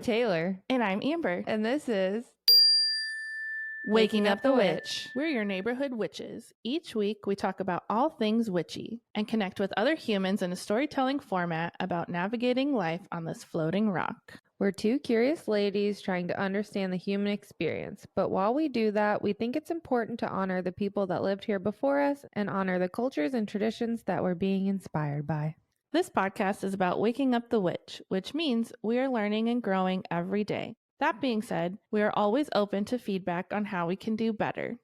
Taylor. And I'm Amber. And this is Waking Up the Witch. We're your neighborhood witches. Each week, we talk about all things witchy and connect with other humans in a storytelling format about navigating life on this floating rock. We're two curious ladies trying to understand the human experience. But while we do that, we think it's important to honor the people that lived here before us and honor the cultures and traditions that we're being inspired by. This podcast is about waking up the witch, which means we are learning and growing every day. That being said, we are always open to feedback on how we can do better.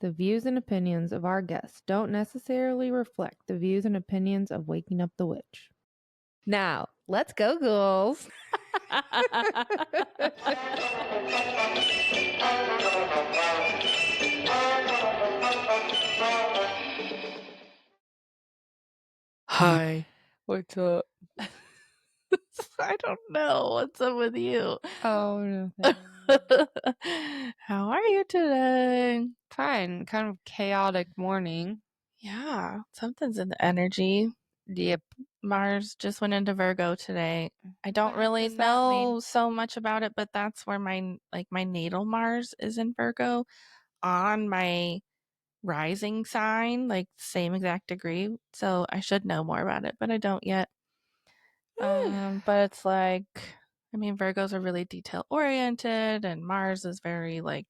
The views and opinions of our guests don't necessarily reflect the views and opinions of Waking Up the Witch. Now, let's go, ghouls. Hi. What's up? I don't know. What's up with you? Oh, no. How are you today? Fine. Kind of chaotic morning. Yeah, something's in the energy. Yep. Mars just went into Virgo today. I don't really does that mean? know so much about it, but that's where my natal Mars is in Virgo on my rising sign, like same exact degree. So I should know more about it, but I don't yet. But it's like, I mean, Virgos are really detail oriented and Mars is very like,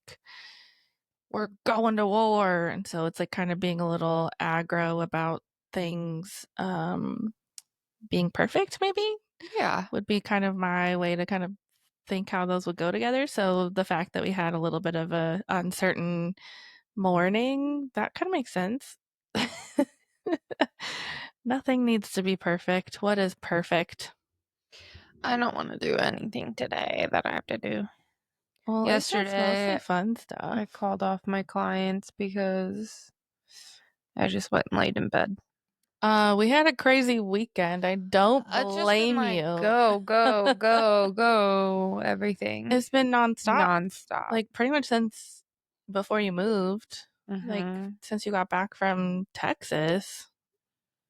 we're going to war. And so it's like kind of being a little aggro about things being perfect, maybe? Yeah. Would be kind of my way to kind of think how those would go together. So the fact that we had a little bit of a uncertain morning, that kind of makes sense. Nothing needs to be perfect. What is perfect? I don't want to do anything today that I have to do. Well, yesterday, it's mostly fun stuff. I called off my clients because I just went and laid in bed. We had a crazy weekend. I don't blame like, you. Go, everything. It's been nonstop. Like pretty much since before you moved. Mm-hmm. Like since you got back from Texas,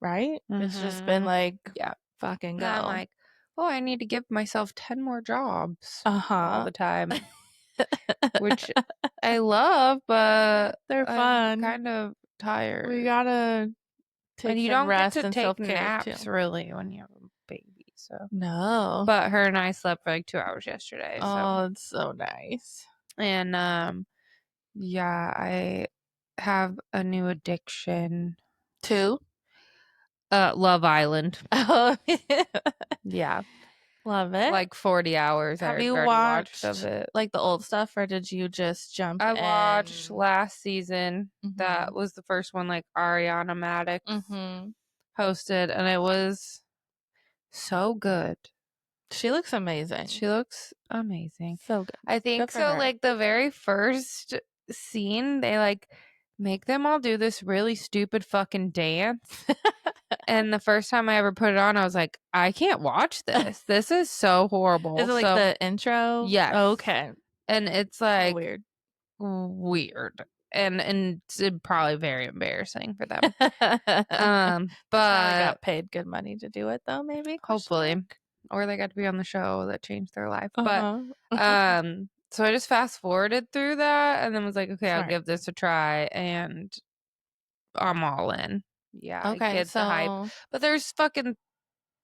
right? Mm-hmm. It's just been like, yeah, fucking go. And I'm like, oh, I need to give myself 10 more jobs all the time, which I love, but they're I'm fun. kind of tired. We gotta take and you some don't rest get to and take self-care naps too. really when you have a baby. So no, but her and I slept for like 2 hours yesterday. Oh, it's so nice. And yeah, I have a new addiction. Two? Love Island. Oh, yeah. Love it. Like 40 hours. Have I you already watched of it. like the old stuff, or did you just jump I in? watched last season. Mhm. That was the first one, like Ariana Madix Mhm. hosted, and it was so good. She looks amazing. She looks amazing. So good. I think Good for so. her. Like the very first scene, they like make them all do this really stupid fucking dance. And the first time I ever put it on, I was like, I can't watch this. This is so horrible. Is it like the intro? Yes. Okay. And it's like So weird. And it's probably very embarrassing for them. But But got paid good money to do it though, maybe. Hopefully. Or they got to be on the show that changed their life. Uh-huh. But so I just fast forwarded through that and then was like, okay, Smart. I'll give this a try, and I'm all in. Yeah, Okay, I get the hype. But there's fucking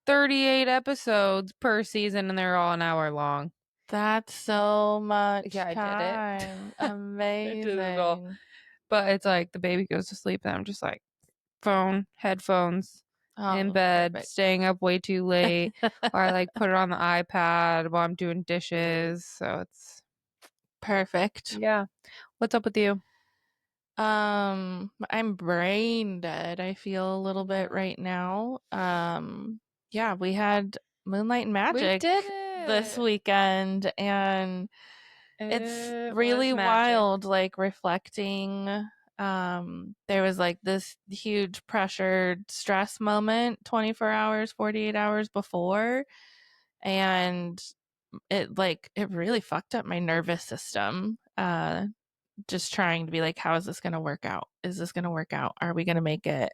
38 episodes per season and they're all an hour long. That's so much Yeah, I time. did it. Amazing. I did it all. But it's like the baby goes to sleep and I'm just like phone, headphones, in bed, perfect. staying up way too late, or I like put it on the iPad while I'm doing dishes. So it's perfect. Yeah. What's up with you? I'm brain dead. I feel a little bit right now. Yeah, we had Moonlight and Magic this weekend, and it's really wild, like reflecting. There was like this huge pressured stress moment 24 hours, 48 hours before, and it really fucked up my nervous system. Just trying to be like, how is this going to work out? Is this going to work out? Are we going to make it?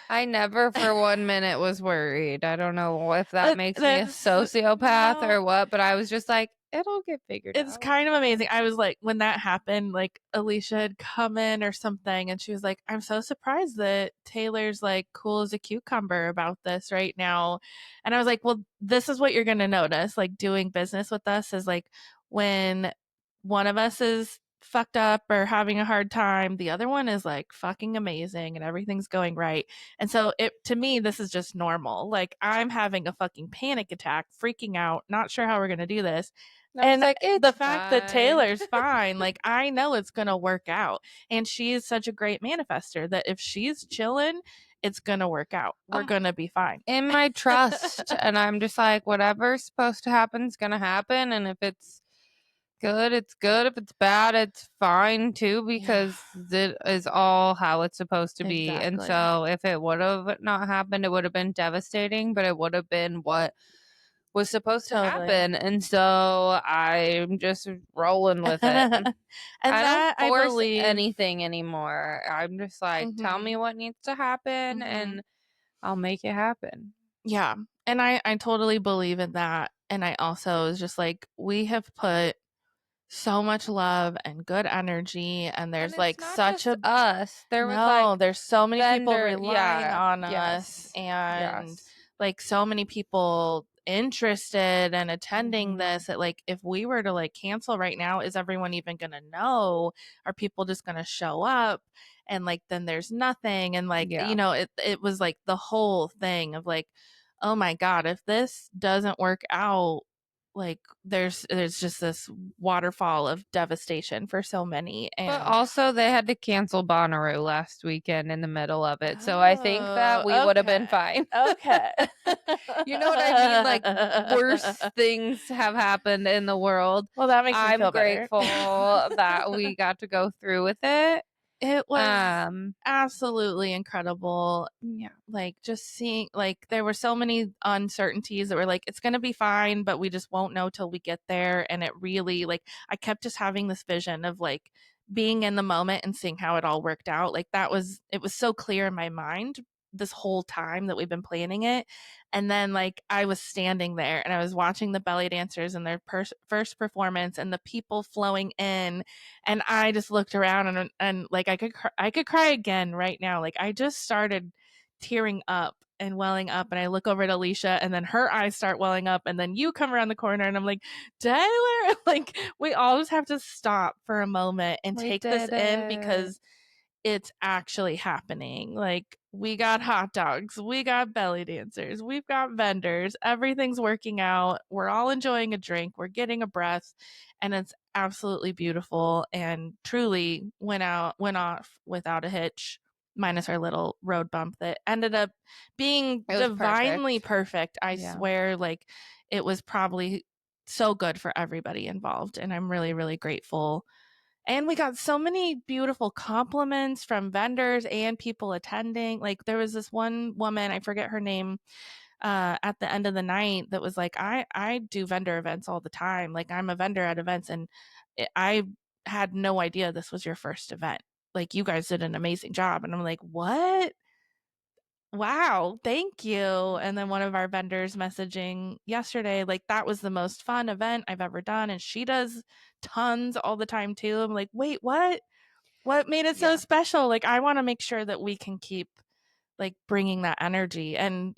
I never for 1 minute was worried. I don't know if that makes me a sociopath or what, but I was just like, It'll get figured It's out. kind of amazing. I was like, when that happened, like Alicia had come in or something, and she was like, I'm so surprised that Taylor's like cool as a cucumber about this right now. And I was like, well, this is what you're going to notice, like doing business with us is like when one of us is fucked up or having a hard time, the other one is like fucking amazing and everything's going right. And so it to me, this is just normal. Like I'm having a fucking panic attack, freaking out, not sure how we're going to do this. I'm just And like, the it's fact that fine. Taylor's fine, like I know it's going to work out. And she is such a great manifester that if she's chilling, it's going to work out. We're going to be fine. In my trust. And I'm just like, whatever's supposed to happen is going to happen. And if it's good, it's good. If it's bad, it's fine too, because it is all how it's supposed to be. And Exactly. so if it would have not happened, it would have been devastating, but it would have been what was supposed to Totally. happen. And so I'm just rolling with it. And I don't that I force believe anything anymore. I'm just like, tell me Mhm. what needs to happen Mhm. and I'll make it happen. Yeah. And I totally believe in that. And I also was just like, we have put so much love and good energy, and there's And like it's not such just a us. There was like no, there's so many people vendor, relying yeah, on us, yes, and yes. like so many people interested and attending Mhm. this that like if we were to like cancel right now, is everyone even gonna know? Are people just gonna show up? And like then there's nothing, and like Yeah. it was like the whole thing of like, oh my god, if this doesn't work out, like there's just this waterfall of devastation for so many. But And also they had to cancel Bonnaroo last weekend in the middle of it. So I think that oh, we would have been okay, fine. okay. You know what I mean? Like worse things have happened in the world. Well, that makes me I'm feel better. grateful that we got to go through with it. It was Um, absolutely incredible. yeah. Like just seeing like there were so many uncertainties that were like it's going to be fine, but we just won't know till we get there. And it really like I kept just having this vision of like being in the moment and seeing how it all worked out. Like it was so clear in my mind this whole time that we've been planning it. And then like I was standing there and I was watching the belly dancers and their first performance and the people flowing in, and I just looked around and like I could cry again right now. Like I just started tearing up and welling up, and I look over at Alicia and then her eyes start welling up, and then you come around the corner and I'm like, Taylor, like we all just have to stop for a moment and We take this did in it. because it's actually happening. Like we got hot dogs, we got belly dancers, we've got vendors, everything's working out. We're all enjoying a drink, we're getting a breath, and it's absolutely beautiful and truly went off without a hitch, minus our little road bump that ended up being It was divinely perfect. perfect. I Yeah. swear like it was probably so good for everybody involved, and I'm really really grateful. And we got so many beautiful compliments from vendors and people attending. Like there was this one woman, I forget her name, at the end of the night that was like, I do vendor events all the time. Like I'm a vendor at events, and I had no idea this was your first event. Like you guys did an amazing job. And I'm like, what? Wow, thank you. And then one of our vendors messaging yesterday, like that was the most fun event I've ever done. And she does tons all the time too. I'm like, wait, what? What made it so Yeah. special? Like, I want to make sure that we can keep like bringing that energy. And,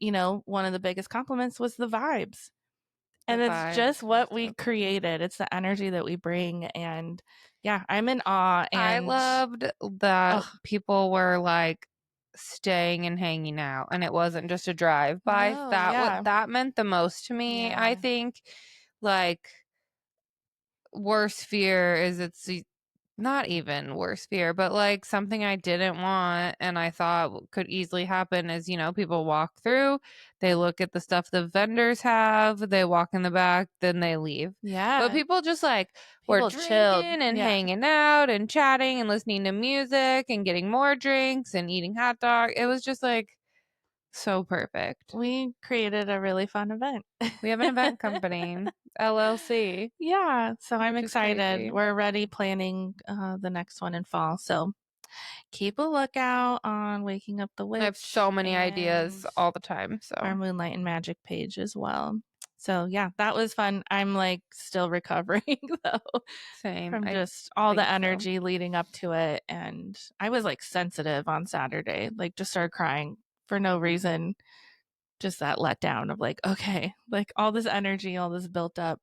one of the biggest compliments was the vibes. The And it's just vibes were what we so good. created. It's the energy that we bring. And yeah, I'm in awe. I And loved that oh, people were like staying and hanging out and it wasn't just a drive by. no, That what yeah. that meant the most to me. I Yeah. think like worst fear is not even worse fear, but like something I didn't want and I thought could easily happen is, people walk through, they look at the stuff the vendors have, they walk in the back, then they leave. But Yeah. people just like were People chilled. drinking and Yeah. hanging out and chatting and listening to music and getting more drinks and eating hot dog. It was just like so perfect. We created a really fun event. We have an event company, LLC, Yeah. So I'm which is excited. crazy. We're already planning the next one in fall. So keep a lookout on Waking Up the I have so Witch many and ideas all the time, so our Moonlight and Magic page as well. So yeah, that was fun. I'm like still recovering though. Same. From I just all the think so. energy leading up to it. And I was like sensitive on Saturday, like just started crying for no reason. Just that letdown of like, okay, like all this energy, all this built up.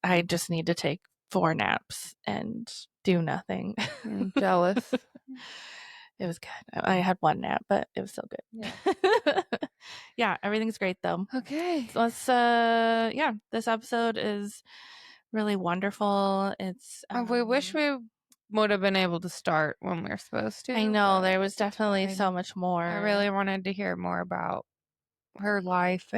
I just need to take 4 naps and do nothing. I'm jealous. It was good. I had 1 nap, but it was still good. Yeah. Yeah, everything's great though. Okay. So let's this episode is really wonderful. It's we wish we would have been able to start when we were supposed to. I know there was definitely so much more. I really wanted to hear more about her life,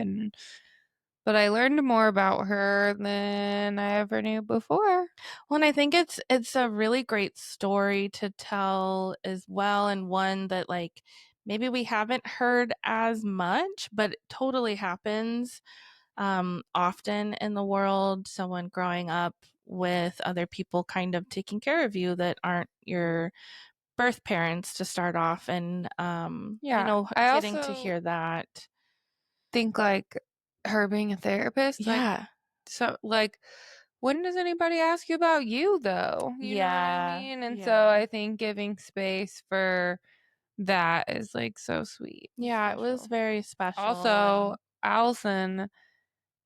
but I learned more about her than I ever knew before. Well, and I think it's a really great story to tell as well, and one that like maybe we haven't heard as much, but it totally happens often in the world. Someone growing up with other people kind of taking care of you that aren't your birth parents to start off, and getting to hear that. Think like her being a therapist, yeah. So like, when does anybody ask you about you though? You know what I mean? And so I think giving space for that is like so sweet. Yeah, it was very special. Also, Allison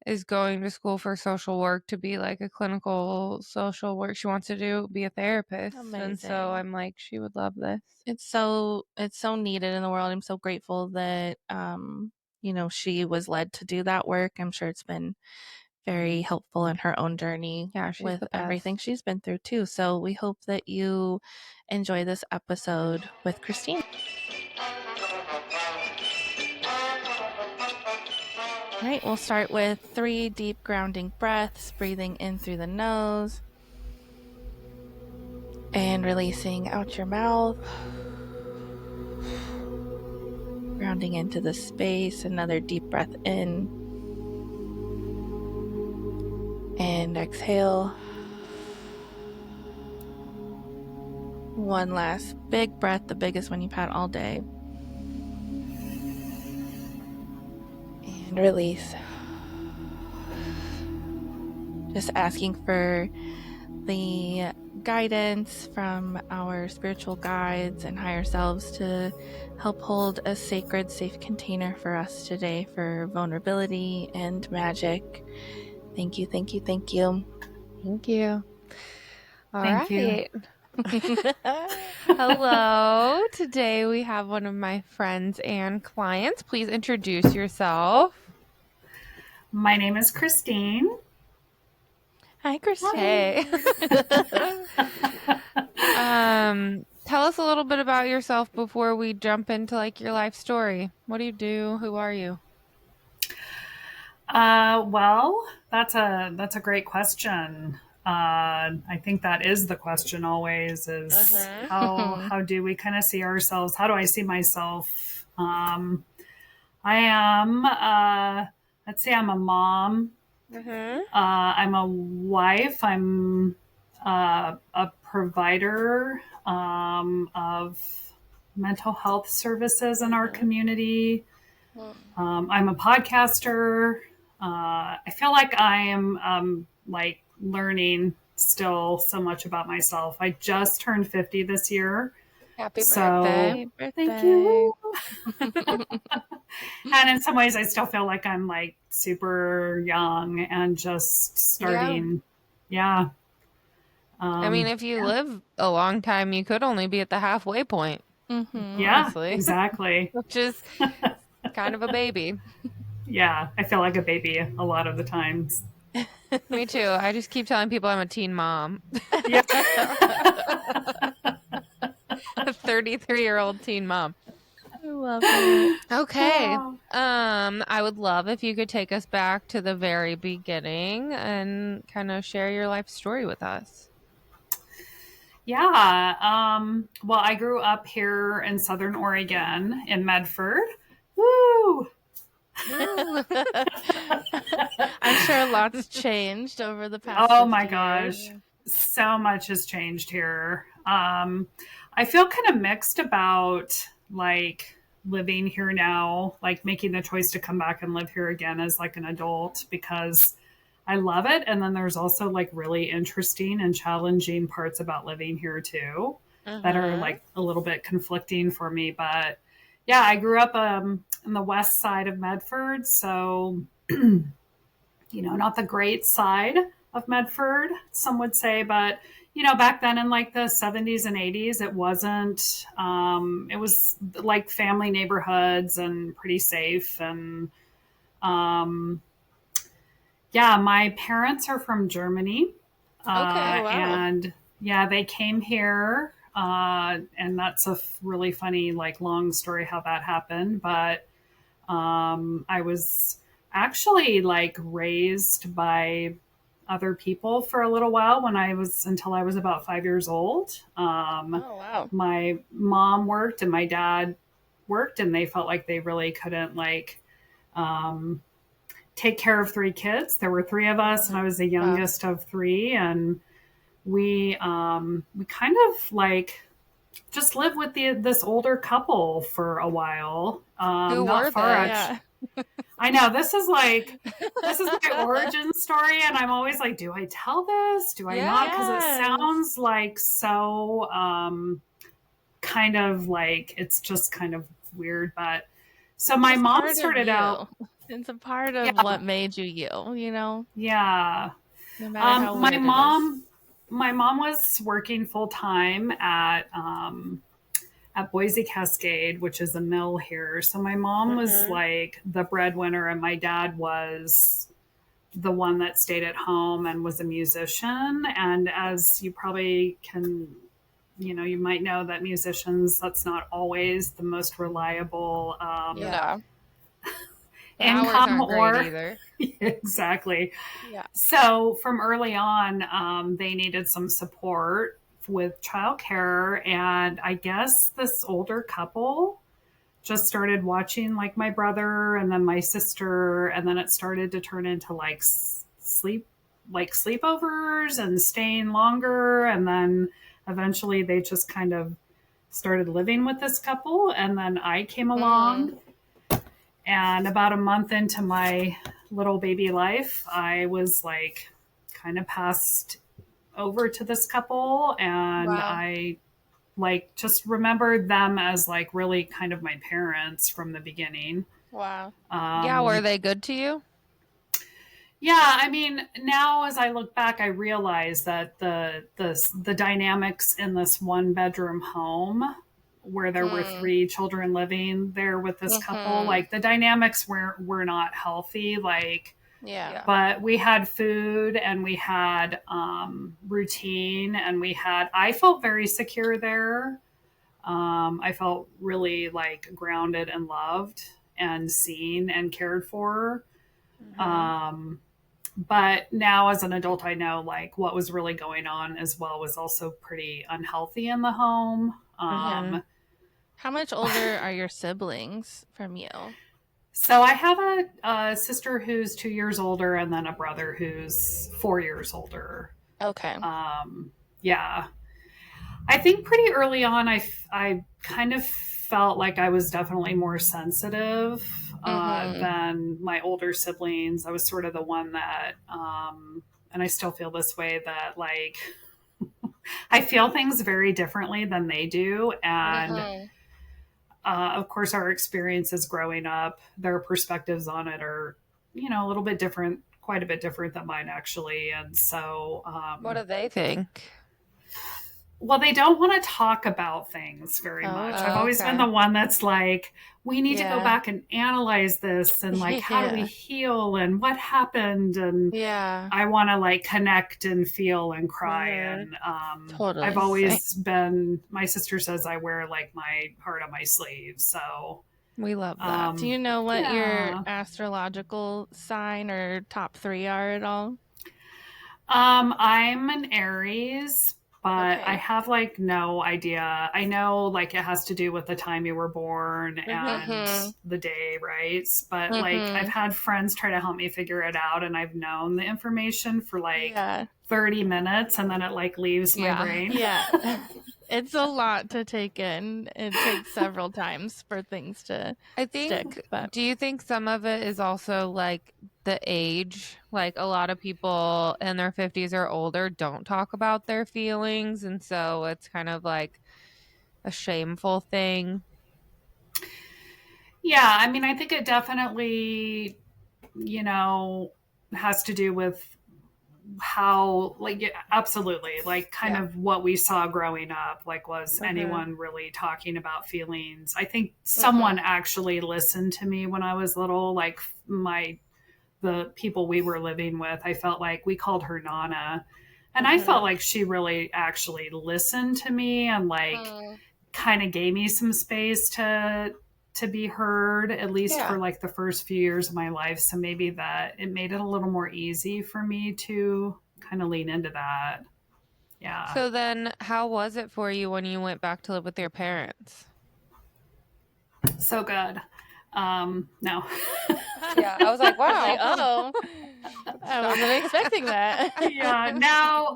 is going to school for social work to be like a clinical social work. She wants to be a therapist. Amazing. And so I'm like, she would love this. It's so needed in the world. I'm so grateful that she was led to do that work. I'm sure it's been very helpful in her own journey with everything she's been through too. So we hope that you enjoy this episode with Christine. All right, we'll start with 3 deep grounding breaths, breathing in through the nose and releasing out your mouth. Grounding into the space, another deep breath in and exhale. One last big breath, the biggest one you've had all day. And release. Just asking for the guidance from our spiritual guides and higher selves to help hold a sacred, safe container for us today for vulnerability and magic. Thank you, thank you, thank you. Thank you. Thank you. Hello. Today we have one of my friends and clients. Please introduce yourself. My name is Christine. Hi, Christine. Hey. Tell us a little bit about yourself before we jump into like your life story. What do you do? Who are you? Well, that's a great question. I think that is the question always is how do we kind of see ourselves? How do I see myself? I am, let's say I'm a mom. I'm a wife. I'm a provider of mental health services in our community. I'm a podcaster. I feel like I am like learning still so much about myself. I just turned 50 this year. Happy birthday. Thank you. And in some ways I still feel like I'm like super young and just starting. Yeah. I mean, if you live a long time, you could only be at the halfway point. Honestly. Exactly. Which is kind of a baby. Yeah, I feel like a baby a lot of the times. Me too. I just keep telling people I'm a teen mom. Yeah. A 33-year-old teen mom. I love it. Okay. I would love if you could take us back to the very beginning and kind of share your life story with us. Yeah. Well, I grew up here in Southern Oregon in Medford. Woo! I'm sure lots changed over the past. Oh my gosh. So much has changed here. I feel kind of mixed about like living here now, like making the choice to come back and live here again as like an adult because I love it. And then there's also like really interesting and challenging parts about living here too that are like a little bit conflicting for me. But yeah, I grew up on the west side of Medford. So, not the great side of Medford, some would say, but back then in like the 70s and 80s, it wasn't, it was like family neighborhoods and pretty safe. And yeah, my parents are from Germany. Wow. And yeah, they came here. And that's a really funny, like long story how that happened. But I was actually like raised by other people for a little while until I was about 5 years old. Wow. My mom worked and my dad worked, and they felt like they really couldn't like take care of 3 kids. There were 3 of us, and I was the youngest of 3, and we kind of like just lived with this older couple for a while. Who were they? I know this is my origin story, and I'm always like, do I tell this? Do I not? Because it sounds like so kind of like it's just kind of weird. But so my mom started out. It's a part of what made you, Yeah. No matter how weird my mom was working full time at Boise Cascade, which is a mill here. So my mom was like the breadwinner, and my dad was the one that stayed at home and was a musician. And as you probably can, you might know that musicians, that's not always the most reliable income or either. Exactly. Yeah. So from early on, they needed some support with childcare, and I guess this older couple just started watching like my brother and then my sister, and then it started to turn into like sleepovers and staying longer, and then eventually they just kind of started living with this couple, and then I came along. And about a month into my little baby life, I was like kind of passed over to this couple, and I like just remembered them as like really kind of my parents from the beginning. Wow. Were they good to you? Yeah, I mean, now as I look back, I realize that the dynamics in this 1-bedroom home where there were 3 children living there with this couple, like the dynamics were not healthy. Like, but we had food, and we had routine, and I felt very secure there. I felt really like grounded and loved and seen and cared for. But now as an adult, I know like what was really going on as well was also pretty unhealthy in the home. How much older are your siblings from you? So I have a sister who's 2 years older, and then a brother who's 4 years older. Okay. Yeah. I think pretty early on, I kind of felt like I was definitely more sensitive than my older siblings. I was sort of the one that, and I still feel this way, that like I feel things very differently than they do. And of course, our experiences growing up, their perspectives on it are, a little bit different, quite a bit different than mine, actually. And so... what do they think? Well, they don't want to talk about things very much. I've always been the one that's like, we need to go back and analyze this, and like, how do we heal, and what happened? And I want to like connect and feel and cry. And totally. I've always been, my sister says I wear like my heart on my sleeve. So we love that. Do you know what your astrological sign or top 3 are at all? I'm an Aries, but I have like no idea. I know like it has to do with the time you were born and the day, right? But like I've had friends try to help me figure it out, and I've known the information for like 30 minutes, and then it like leaves my brain. It's a lot to take in. It takes several times for things to stick. But do you think some of it is also like the age? Like a lot of people in their 50s or older don't talk about their feelings, and so it's kind of like a shameful thing. Yeah, I mean, I think it definitely, has to do with how, like, absolutely, like, kind of what we saw growing up. Like, was anyone really talking about feelings? I think someone actually listened to me when I was little, like the people we were living with. I felt like we called her Nana. And I felt like she really actually listened to me and like kind of gave me some space to be heard, at least for like the first few years of my life. So maybe that it made it a little more easy for me to kind of lean into that. Yeah. So then how was it for you when you went back to live with your parents? So good. No. Yeah, I was like, wow. I was like, oh, I wasn't expecting that. Yeah. Now,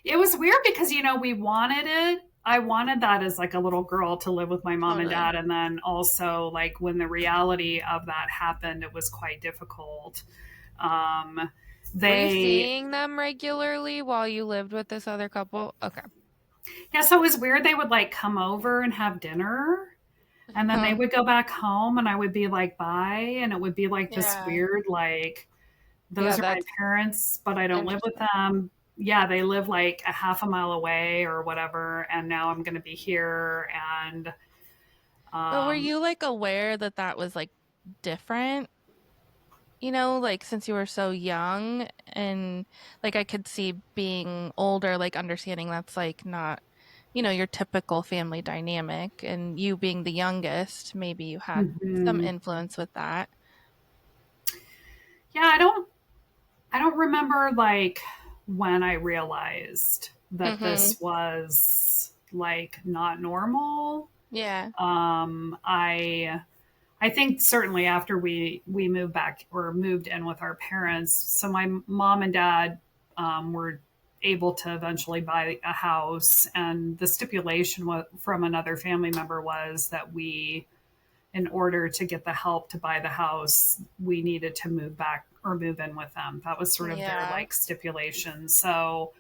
it was weird because, we wanted it. I wanted that as like a little girl to live with my mom and dad. And then also like when the reality of that happened, it was quite difficult. Were you seeing them regularly while you lived with this other couple? Okay. Yeah, so it was weird. They would like come over and have dinner, and then they would go back home, and I would be like, bye. And it would be like this weird, like, those are my parents, but I don't live with them. Yeah, they live like a half a mile away or whatever, and now I'm going to be here. And but were you like aware that that was like different? Like since you were so young, and like I could see being older, like understanding that's like not, your typical family dynamic, and you being the youngest, maybe you had some influence with that. Yeah, I don't remember like when I realized that this was like not normal. Yeah. I think certainly after we moved back or moved in with our parents, so my mom and dad were able to eventually buy a house, and the stipulation from another family member was that in order to get the help to buy the house, we needed to move back or move in with them. That was sort of their like stipulation. So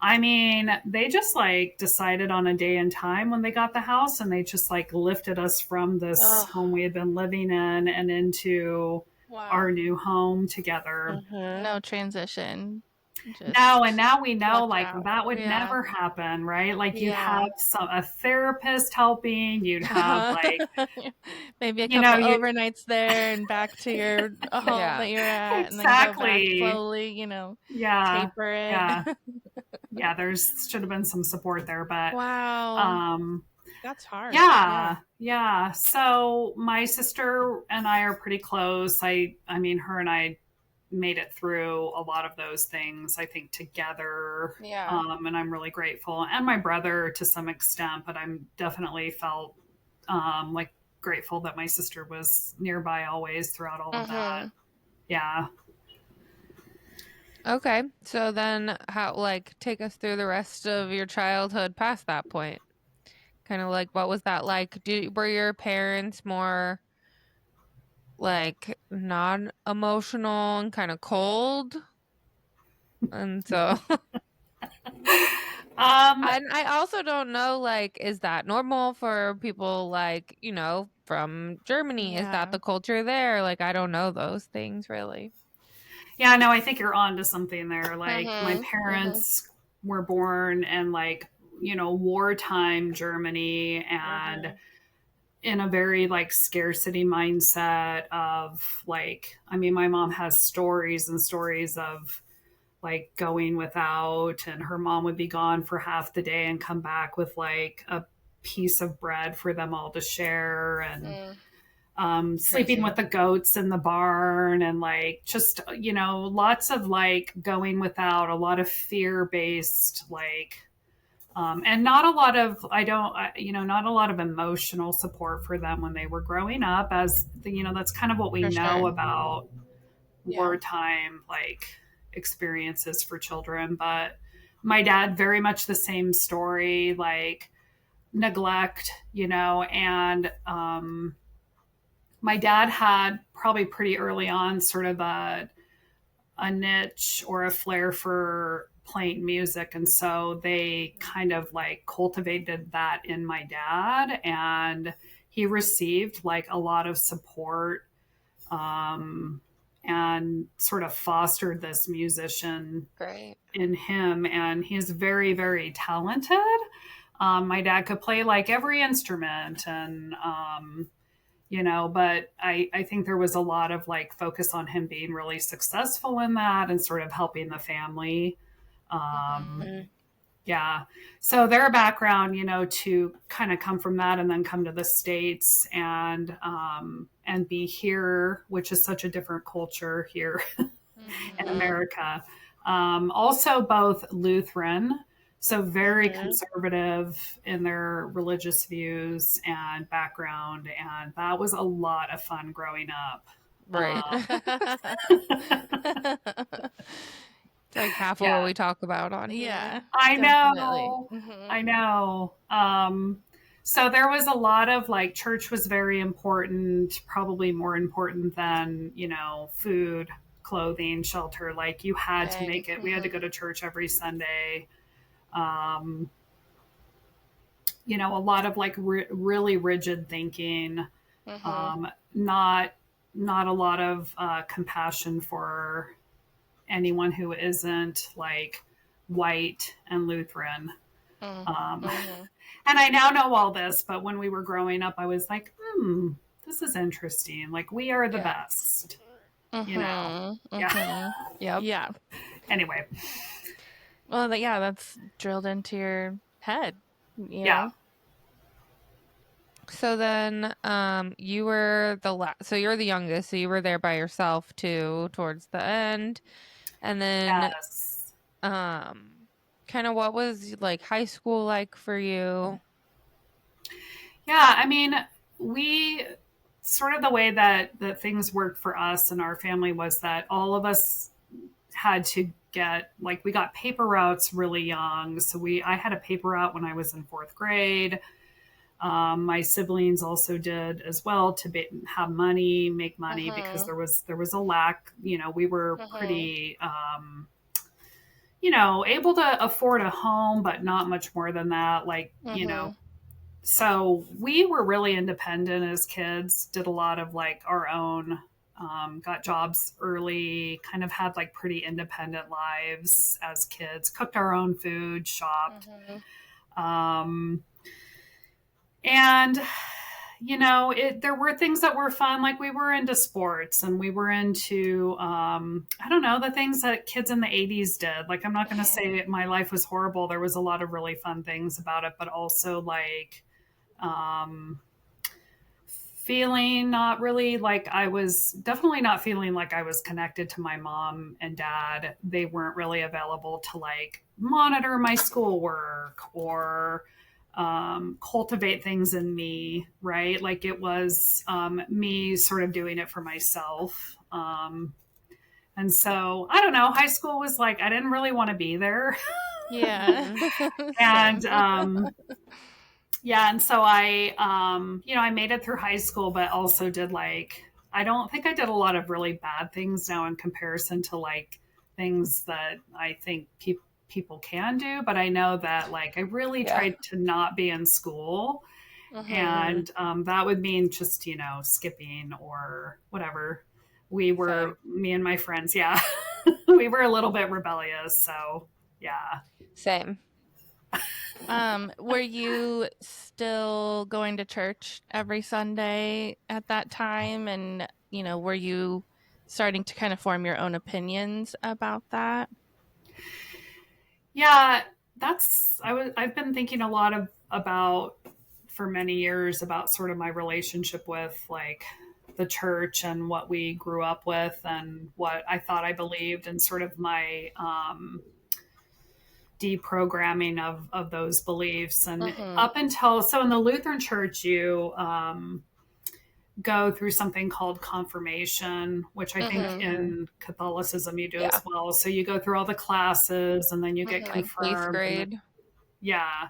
I mean, they just like decided on a day and time when they got the house, and they just like lifted us from this home we had been living in and into our new home together. No transition. Now we know like that would never happen, right? Like you'd have a therapist helping, you'd have like maybe a couple overnights there and back to your home that you're at, and then go back slowly, taper it. Yeah, there's should have been some support there, but that's hard. Yeah. So my sister and I are pretty close. I mean, her and I made it through a lot of those things, I think, together. And I'm really grateful. And my brother to some extent, but I'm definitely felt like grateful that my sister was nearby always throughout all of that. Yeah. Okay. So then how, like, take us through the rest of your childhood past that point. Kind of like, what was that like? Were your parents more like non-emotional and kind of cold? And so and I also don't know, like, is that normal for people like, from Germany? Is that the culture there? Like, I don't know those things really. Yeah, no, I think you're on to something there. Like my parents were born in like, wartime Germany, and in a very like scarcity mindset of like, I mean, my mom has stories and stories of like going without, and her mom would be gone for half the day and come back with like a piece of bread for them all to share, and sleeping with the goats in the barn, and like just lots of like going without, a lot of fear-based like and not a lot of not a lot of emotional support for them when they were growing up, as that's kind of what we know about wartime like experiences for children. But my dad, very much the same story, like neglect, and my dad had probably pretty early on sort of a niche or a flair for playing music. And so they kind of like cultivated that in my dad. And he received like a lot of support, and sort of fostered this musician in him. And he's very, very talented. My dad could play like every instrument, and but I think there was a lot of like focus on him being really successful in that and sort of helping the family. Yeah. So their background, to kind of come from that and then come to the States and be here, which is such a different culture here in America. Also both Lutheran, so very conservative in their religious views and background. And that was a lot of fun growing up. Right. It's like half of what we talk about on here. Yeah. I definitely. know. I know. So there was a lot of like church was very important, probably more important than, food, clothing, shelter. Like you had to make it. We had to go to church every Sunday. A lot of like really rigid thinking. Not a lot of compassion for anyone who isn't like white and Lutheran. And I now know all this, but when we were growing up, I was like, this is interesting. Like we are the best, Yeah. Yep. Yeah. Anyway. Well, that's drilled into your head. Yeah. So then, you were so you're the youngest, so you were there by yourself too towards the end, and then, Yes. kind of what was like high school like for you? Yeah, I mean, we sort of the way that things worked for us and our family was that all of us had to get like we got paper routes really young. So I had a paper route when I was in 4th grade. My siblings also did as well to have money, make money because there was a lack. We were pretty, able to afford a home, but not much more than that. Like, so we were really independent as kids, did a lot of like our own, got jobs early, kind of had like pretty independent lives as kids, cooked our own food, shopped. And there were things that were fun. Like we were into sports and we were into, I don't know, the things that kids in the 80s did. Like, I'm not going to say my life was horrible. There was a lot of really fun things about it, but also like, feeling not really like definitely not feeling like I was connected to my mom and dad. They weren't really available to like monitor my schoolwork or cultivate things in me, right? Like it was me sort of doing it for myself. And so I don't know, high school was like, I didn't really want to be there. Yeah. And and so I made it through high school, but also did like, I don't think I did a lot of really bad things now in comparison to like things that I think people can do. But I know that like, I really tried to not be in school. And that would mean just, skipping or whatever. We were, me and my friends, we were a little bit rebellious. So yeah. Same. Were you still going to church every Sunday at that time? And, were you starting to kind of form your own opinions about that? Yeah, I've been thinking a lot about for many years about sort of my relationship with like the church and what we grew up with and what I thought I believed and sort of my deprogramming of those beliefs. And up until, so in the Lutheran church, go through something called confirmation, which I think in Catholicism you do as well. So you go through all the classes and then you get confirmed. Like 8th grade. Yeah.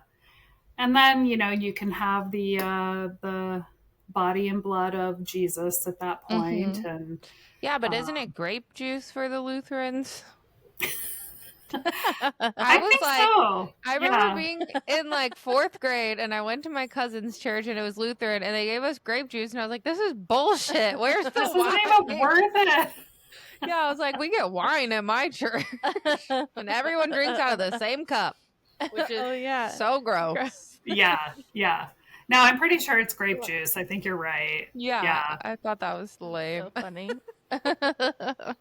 And then, you can have the body and blood of Jesus at that point. And yeah, but isn't it grape juice for the Lutherans? I was think like, so. I remember being in like 4th grade and I went to my cousin's church and it was Lutheran and they gave us grape juice and I was like, this is bullshit. Where's the this wine? Isn't even worth it. Yeah, I was like, we get wine at my church and everyone drinks out of the same cup, which is so gross. Yeah. No, I'm pretty sure it's grape juice. I think you're right. Yeah. I thought that was lame. So funny. I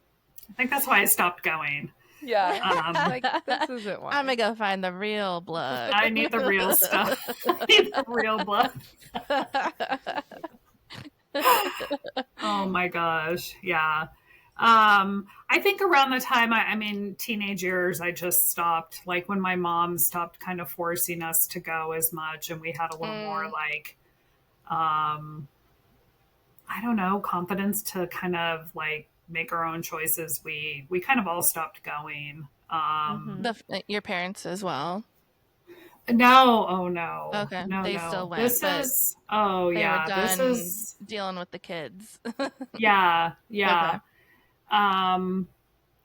think that's why I stopped going. Yeah. Like, this isn't why. I'm going to go find the real blood. I need the real stuff. I need the real blood. Oh my gosh. Yeah. I think around the time, I mean, teenage years, I just stopped, like when my mom stopped kind of forcing us to go as much and we had a little more like, I don't know, confidence to kind of like make our own choices. We kind of all stopped going. Your parents as well? No. Oh no. Okay. No, they still went. This is, oh yeah. This is dealing with the kids. Yeah. Okay.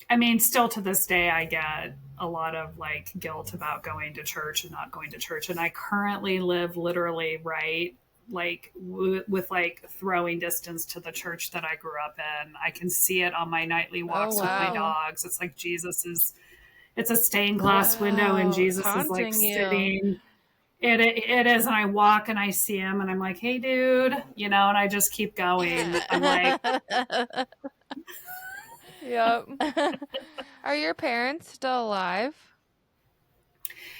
I mean, still to this day, I get a lot of like guilt about going to church and not going to church. And I currently live literally right, like with like throwing distance to the church that I grew up in. I can see it on my nightly walks with my dogs. It's like it's a stained glass window and Jesus is like sitting. It is. And I walk and I see him and I'm like, hey dude, and I just keep going. I'm like, yep. Are your parents still alive?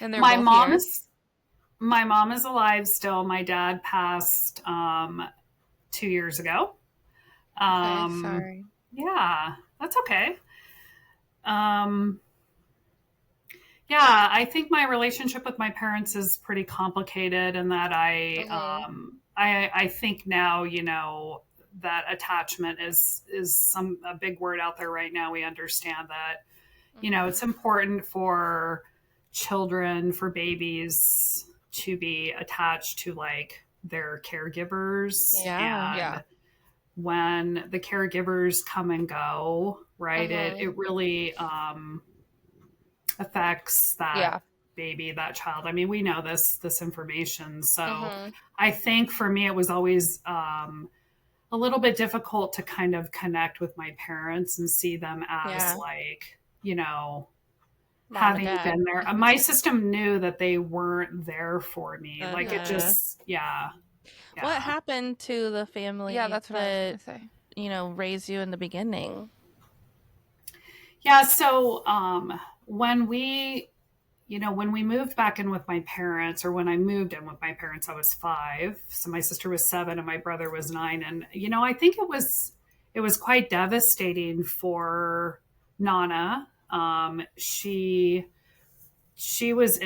And they're my mom is alive still. My dad passed 2 years ago. Okay, sorry. Yeah, that's okay. Yeah, I think my relationship with my parents is pretty complicated in that I think now, that attachment is a big word out there right now. We understand that, it's important for children, for babies to be attached to like their caregivers. And when the caregivers come and go, right, it really affects that baby, that child. I mean, we know this information. So I think for me, it was always a little bit difficult to kind of connect with my parents and see them as like, having been there. My system knew that they weren't there for me. Like it just, What happened to the family? Yeah, that's what I was going to say. Raised you in the beginning? Yeah. So when we moved back in with my parents, or when I moved in with my parents, I was 5. So my sister was 7 and my brother was 9. And, I think it was quite devastating for Nana. She was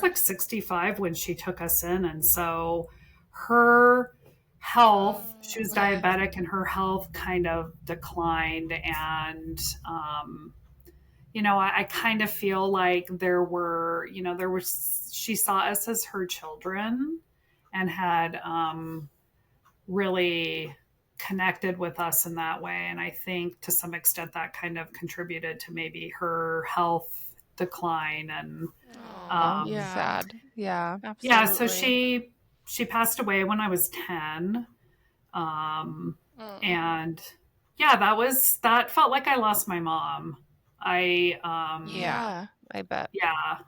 like 65 when she took us in. And so her health, she was diabetic and her health kind of declined. And, I kind of feel like she saw us as her children and had really connected with us in that way. And I think to some extent that kind of contributed to maybe her health decline. And sad. Yeah, absolutely. Yeah, so she passed away when I was 10. And that felt like I lost my mom. I bet. Yeah.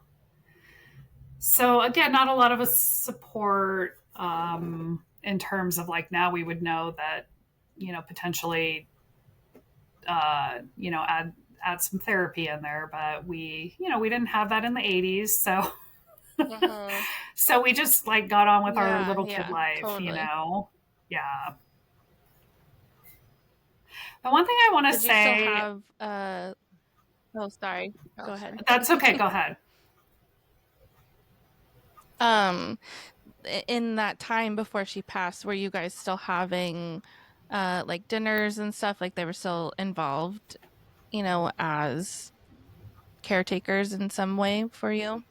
So again, not a lot of us support in terms of like now we would know that, potentially add some therapy in there, but we didn't have that in the 80s. So so we just like got on with our little kid life, totally. Yeah. The one thing I want to say, you still have oh, sorry. Go ahead. That's okay. Go ahead. in that time before she passed, were you guys still having like dinners and stuff? Like they were still involved, as caretakers in some way for you?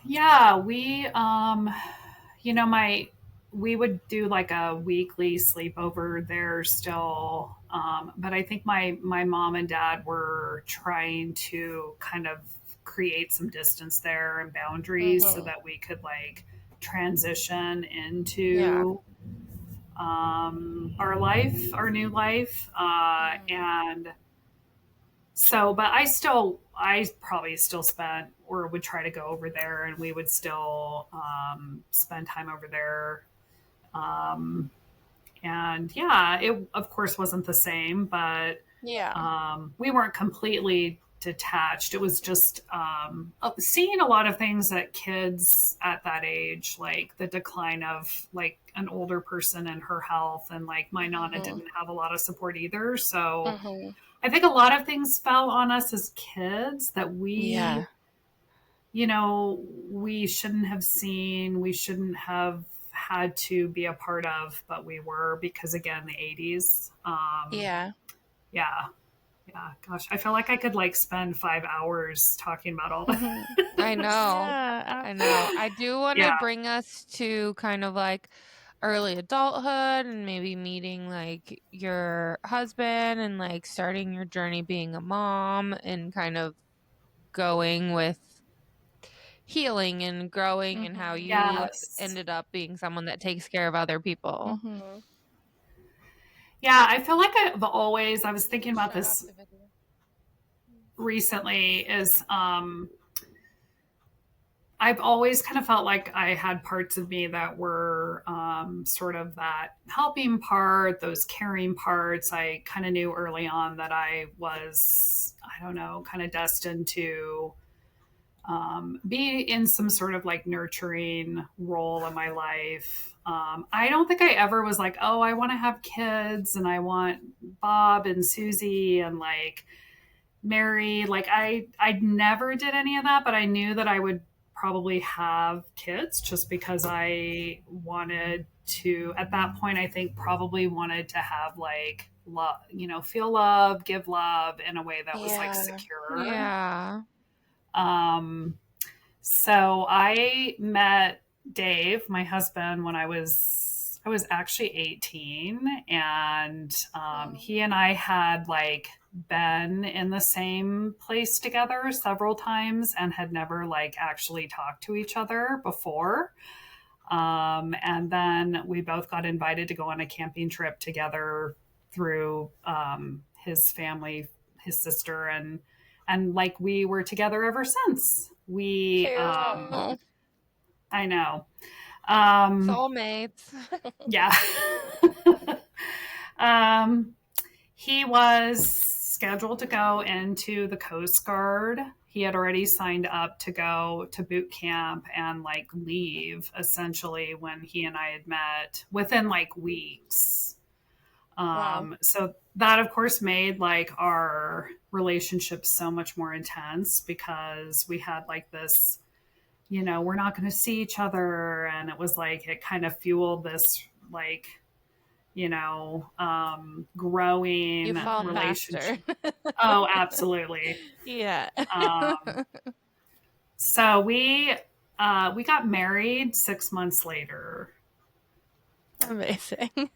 Yeah, we would do like a weekly sleepover there still. But I think my mom and dad were trying to kind of create some distance there and boundaries so that we could like transition Yeah. into our new life. And so, but I probably still spent or would try to go over there and we would still spend time over there. Um, and yeah, it of course wasn't the same, but Yeah. we weren't completely detached. It was just seeing a lot of things that kids at that age, like the decline of like an older person and her health. And like my Nana didn't have a lot of support either. So I think a lot of things fell on us as kids that Yeah. we shouldn't have seen, we shouldn't have had to be a part of, but we were because again, the 80s. Yeah. Yeah. Yeah. Gosh, I feel like I could like spend 5 hours talking about all that. I know. Yeah, I know. I do want to Yeah. bring us to kind of like early adulthood and maybe meeting like your husband and like starting your journey being a mom and kind of going with healing and growing and how you Yes. ended up being someone that takes care of other people. Yeah. I feel like I was thinking about this recently is, I've always kind of felt like I had parts of me that were sort of that helping part, those caring parts. I kind of knew early on that I was, I don't know, kind of destined to be in some sort of like nurturing role in my life. I don't think I ever was like, oh, I want to have kids and I want Bob and Susie and like Mary. Like I never did any of that, but I knew that I would probably have kids just because I wanted to, at that point, I think probably wanted to have like love, feel love, give love in a way that was like secure. Yeah. Um, so I met Dave, my husband, when I was actually 18, and he and I had like been in the same place together several times and had never like actually talked to each other before. And then we both got invited to go on a camping trip together through his family, his sister, and like we were together ever since. I know. Soulmates. Yeah. um, he was scheduled to go into the Coast Guard. He had already signed up to go to boot camp and like leave essentially when he and I had met within like weeks. So that of course made like our relationship so much more intense because we had like this, we're not going to see each other. And it was like, it kind of fueled this like, growing relationship. Oh, absolutely. Yeah. So we got married 6 months later. Amazing.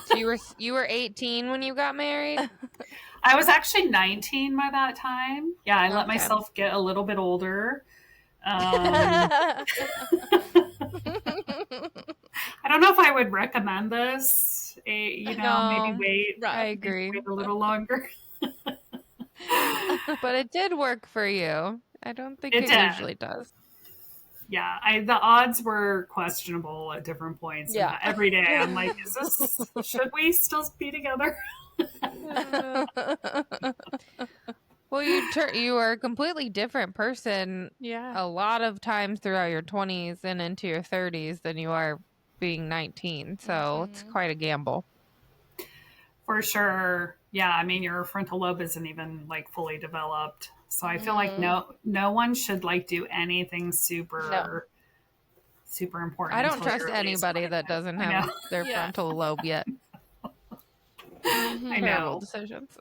So you were 18 when you got married? I was actually 19 by that time. Yeah, I let myself get a little bit older. I don't know if I would recommend this. Maybe wait. I agree. Wait a little longer. But it did work for you. I don't think it usually does. Yeah, the odds were questionable at different points. Yeah. Every day I'm like, should we still be together? Well, you were a completely different person a lot of times throughout your 20s and into your 30s than you are being 19. So it's quite a gamble. For sure. Yeah, I mean, your frontal lobe isn't even like fully developed. So I feel like no one should like do anything super super important. I don't trust anybody that doesn't have their frontal lobe yet. I Terrible know. decisions.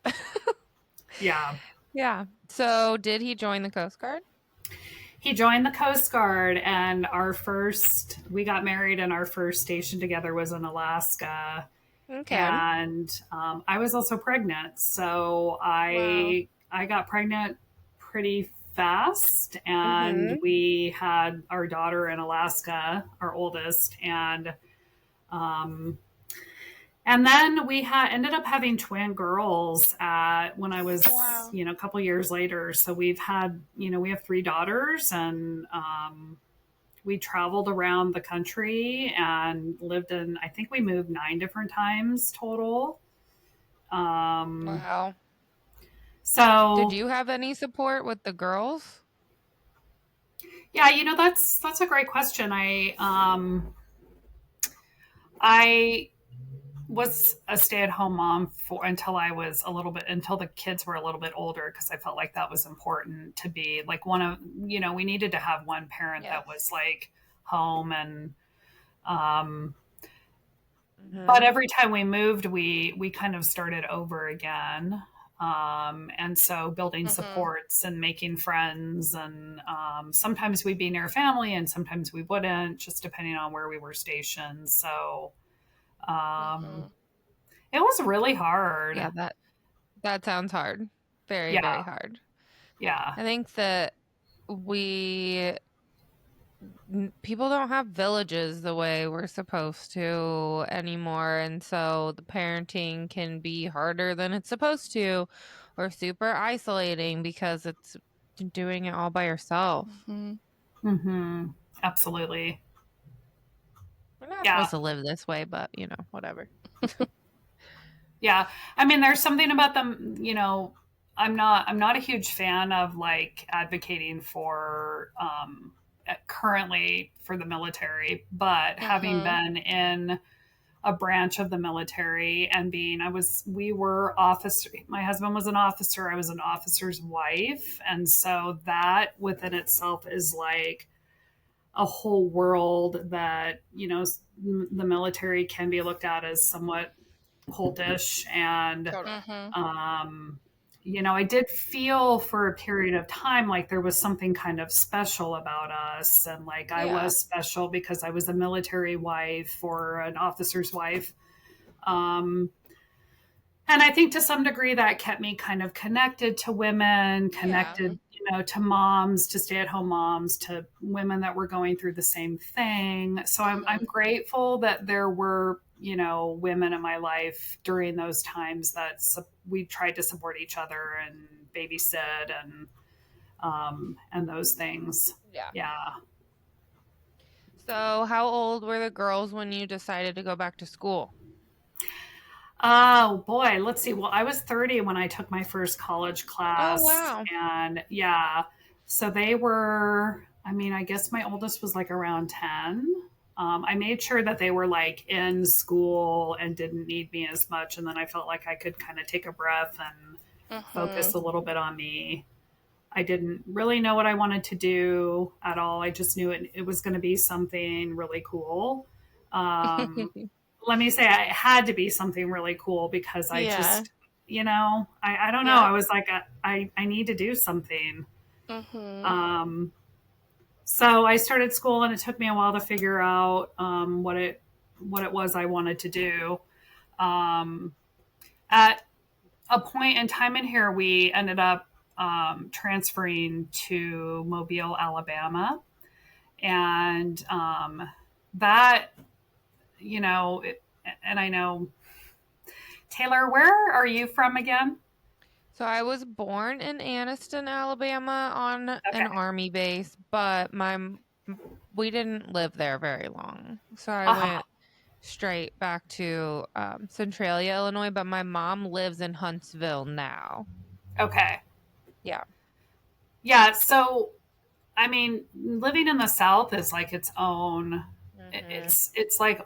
Yeah. Yeah. So did he join the Coast Guard? He joined the Coast Guard, and we got married, and our first station together was in Alaska. Okay. And I was also pregnant. So I got pregnant pretty fast, and we had our daughter in Alaska, our oldest, and then we ended up having twin girls when I was, a couple years later. So we have 3 daughters, and we traveled around the country and lived in, I think we moved 9 different times total. Wow. So did you have any support with the girls? Yeah, that's a great question. I was a stay-at-home mom until the kids were a little bit older, because I felt like that was important to be like we needed to have one parent that was like home, and but every time we moved, we kind of started over again. And so building supports and making friends, and sometimes we'd be near family and sometimes we wouldn't, just depending on where we were stationed. So it was really hard. Yeah, that sounds hard. Very, very hard. Yeah. I think that people don't have villages the way we're supposed to anymore, and so the parenting can be harder than it's supposed to, or super isolating because it's doing it all by yourself. Absolutely. We're not supposed to live this way, but whatever. Yeah. I mean, there's something about them, I'm not a huge fan of like advocating for currently for the military, but having been in a branch of the military and we were officer, my husband was an officer, I was an officer's wife, and so that within itself is like a whole world that the military can be looked at as somewhat cultish, and I did feel for a period of time like there was something kind of special about us, and like I was special because I was a military wife or an officer's wife. And I think to some degree that kept me kind of connected to women, connected, to moms, to stay-at-home moms, to women that were going through the same thing. So I'm grateful that there were, women in my life during those times that we tried to support each other and babysit and those things. Yeah. So how old were the girls when you decided to go back to school? Oh boy, let's see. Well, I was 30 when I took my first college class. Oh, wow. And so they were, I guess my oldest was like around 10. I made sure that they were like in school and didn't need me as much. And then I felt like I could kind of take a breath and focus a little bit on me. I didn't really know what I wanted to do at all. I just knew it was going to be something really cool. Let me say it had to be something really cool because I just, I don't know. I was like, I need to do something. So I started school, and it took me a while to figure out what it was I wanted to do. At a point in time in here, we ended up transferring to Mobile, Alabama. And that, and I know, Taylor, where are you from again? So I was born in Anniston, Alabama on an Army base, but we didn't live there very long. So I went straight back to Centralia, Illinois, but my mom lives in Huntsville now. Okay. Yeah. Yeah, so living in the South is like its own, it's like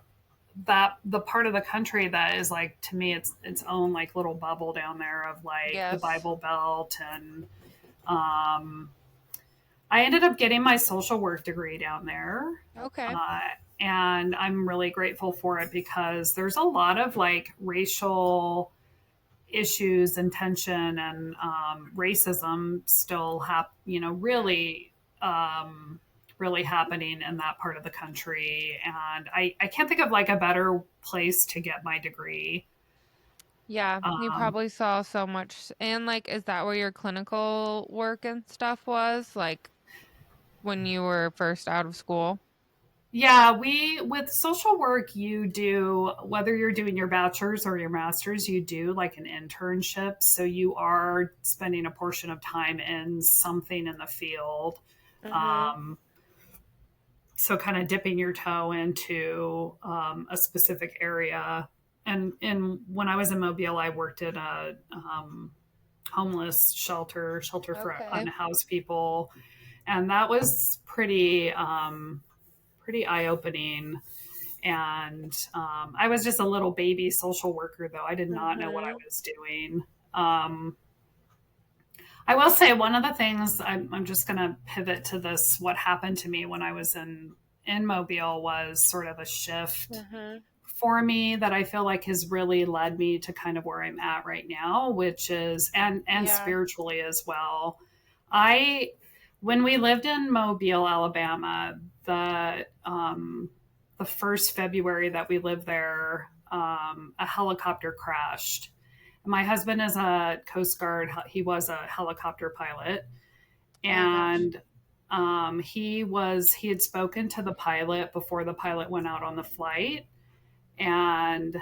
that the part of the country that is like, to me, it's its own like little bubble down there of like the Bible Belt. And I ended up getting my social work degree down there. Okay. And I'm really grateful for it because there's a lot of like racial issues and tension and racism still really really happening in that part of the country. And I can't think of like a better place to get my degree. Yeah, you probably saw so much. And like, is that where your clinical work and stuff was? Like when you were first out of school? Yeah, with social work, you do, whether you're doing your bachelor's or your master's, you do like an internship. So you are spending a portion of time in something in the field. Um, so kind of dipping your toe into a specific area. And when I was in Mobile, I worked at a homeless shelter for unhoused people. And that was pretty eye opening. And I was just a little baby social worker, though. I did not know what I was doing. I will say one of the things I'm just going to pivot to this. What happened to me when I was in Mobile was sort of a shift for me that I feel like has really led me to kind of where I'm at right now, which is and spiritually as well. When we lived in Mobile, Alabama, the first February that we lived there, a helicopter crashed. My husband is a Coast Guard. He was a helicopter pilot, and he had spoken to the pilot before the pilot went out on the flight, and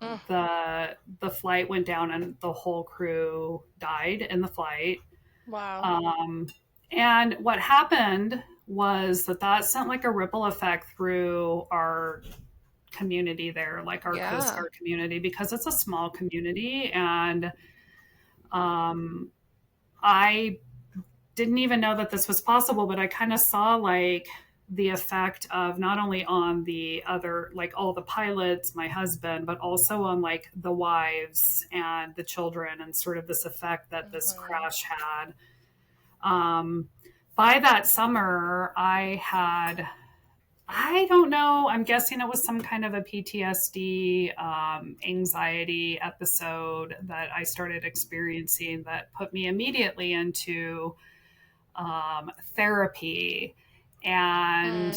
the flight went down, and the whole crew died in the flight. Wow. And what happened was that sent like a ripple effect through our community there, like our Coast Guard community, because it's a small community. And I didn't even know that this was possible, but I kind of saw like the effect of not only on the other, like all the pilots, my husband, but also on like the wives and the children, and sort of this effect that this crash had. By that summer, I don't know, I'm guessing it was some kind of a PTSD, anxiety episode that I started experiencing that put me immediately into therapy and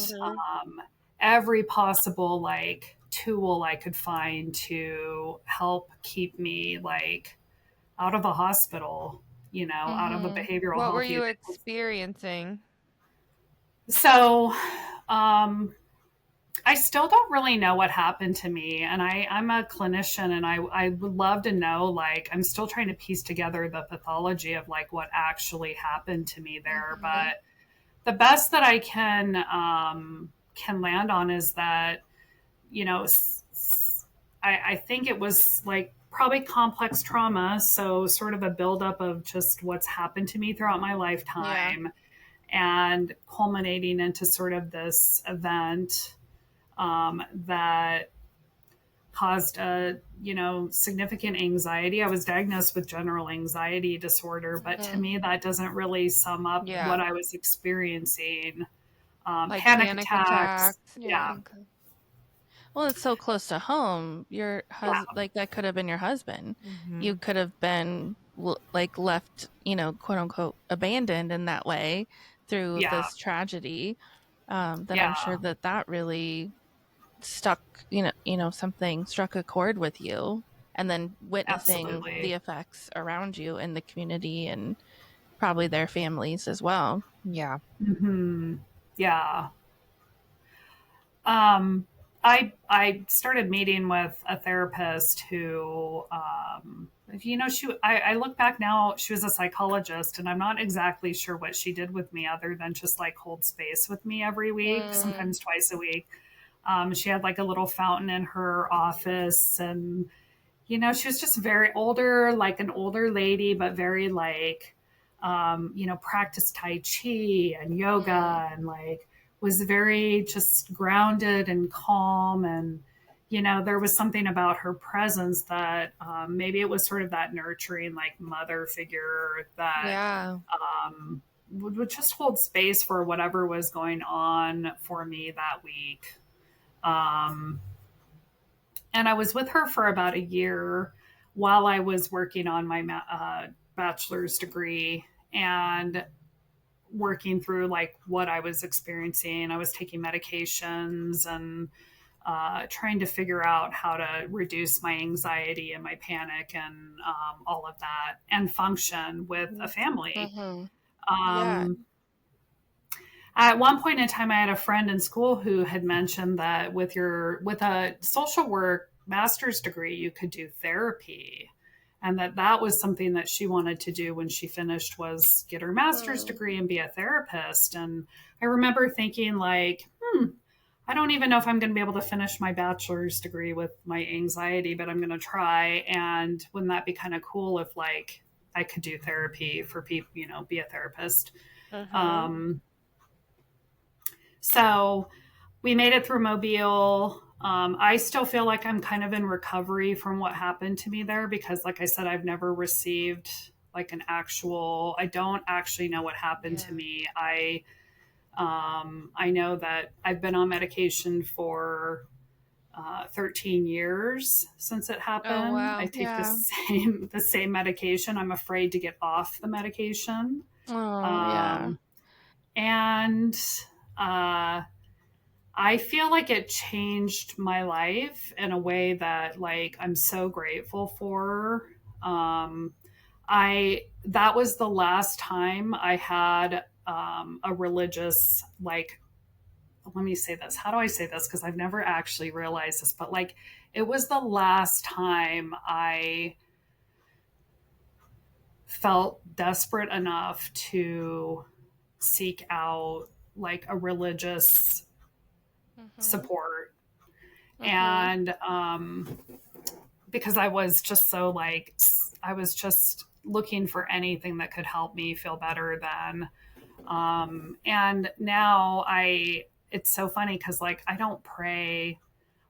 every possible like tool I could find to help keep me like out of a hospital, out of a behavioral health. What were you experiencing? So, I still don't really know what happened to me. And I'm a clinician, and I would love to know, like, I'm still trying to piece together the pathology of like what actually happened to me there. But the best that I can land on is that, I think it was like probably complex trauma. So sort of a buildup of just what's happened to me throughout my lifetime, and culminating into sort of this event that caused a significant anxiety. I was diagnosed with general anxiety disorder, but to me that doesn't really sum up what I was experiencing. Like panic attacks. Yeah. Okay. Well, it's so close to home. Your husband, like that could have been your husband. You could have been like left, quote unquote, abandoned in that way through this tragedy. That I'm sure that really stuck, something struck a chord with you, and then witnessing the effects around you in the community and probably their families as well. Yeah. Yeah. I started meeting with a therapist who, I look back now, she was a psychologist, and I'm not exactly sure what she did with me other than just like hold space with me every week, sometimes twice a week. She had like a little fountain in her office, and, she was just very older, like an older lady, but very like, practiced Tai Chi and yoga, and like was very just grounded and calm. And, there was something about her presence that maybe it was sort of that nurturing, like mother figure that would just hold space for whatever was going on for me that week. And I was with her for about a year while I was working on my bachelor's degree and working through like what I was experiencing. I was taking medications and trying to figure out how to reduce my anxiety and my panic and all of that and function with a family. Yeah. At one point in time, I had a friend in school who had mentioned that with a social work master's degree, you could do therapy, and that was something that she wanted to do when she finished, was get her master's degree and be a therapist. And I remember thinking like, I don't even know if I'm going to be able to finish my bachelor's degree with my anxiety, but I'm going to try. And wouldn't that be kind of cool if like I could do therapy for people, be a therapist. So we made it through Mobile. I still feel like I'm kind of in recovery from what happened to me there because, like I said, I've never received like I don't actually know what happened to me. I know that I've been on medication for 13 years since it happened. Oh, wow. I take the same medication. I'm afraid to get off the medication. And I feel like it changed my life in a way that like I'm so grateful for. That was the last time I had a religious, like, let me say this. How do I say this? Because I've never actually realized this, but like it was the last time I felt desperate enough to seek out like a religious support. And because I was just so like, I was just looking for anything that could help me feel better then. And now it's so funny because like I don't pray.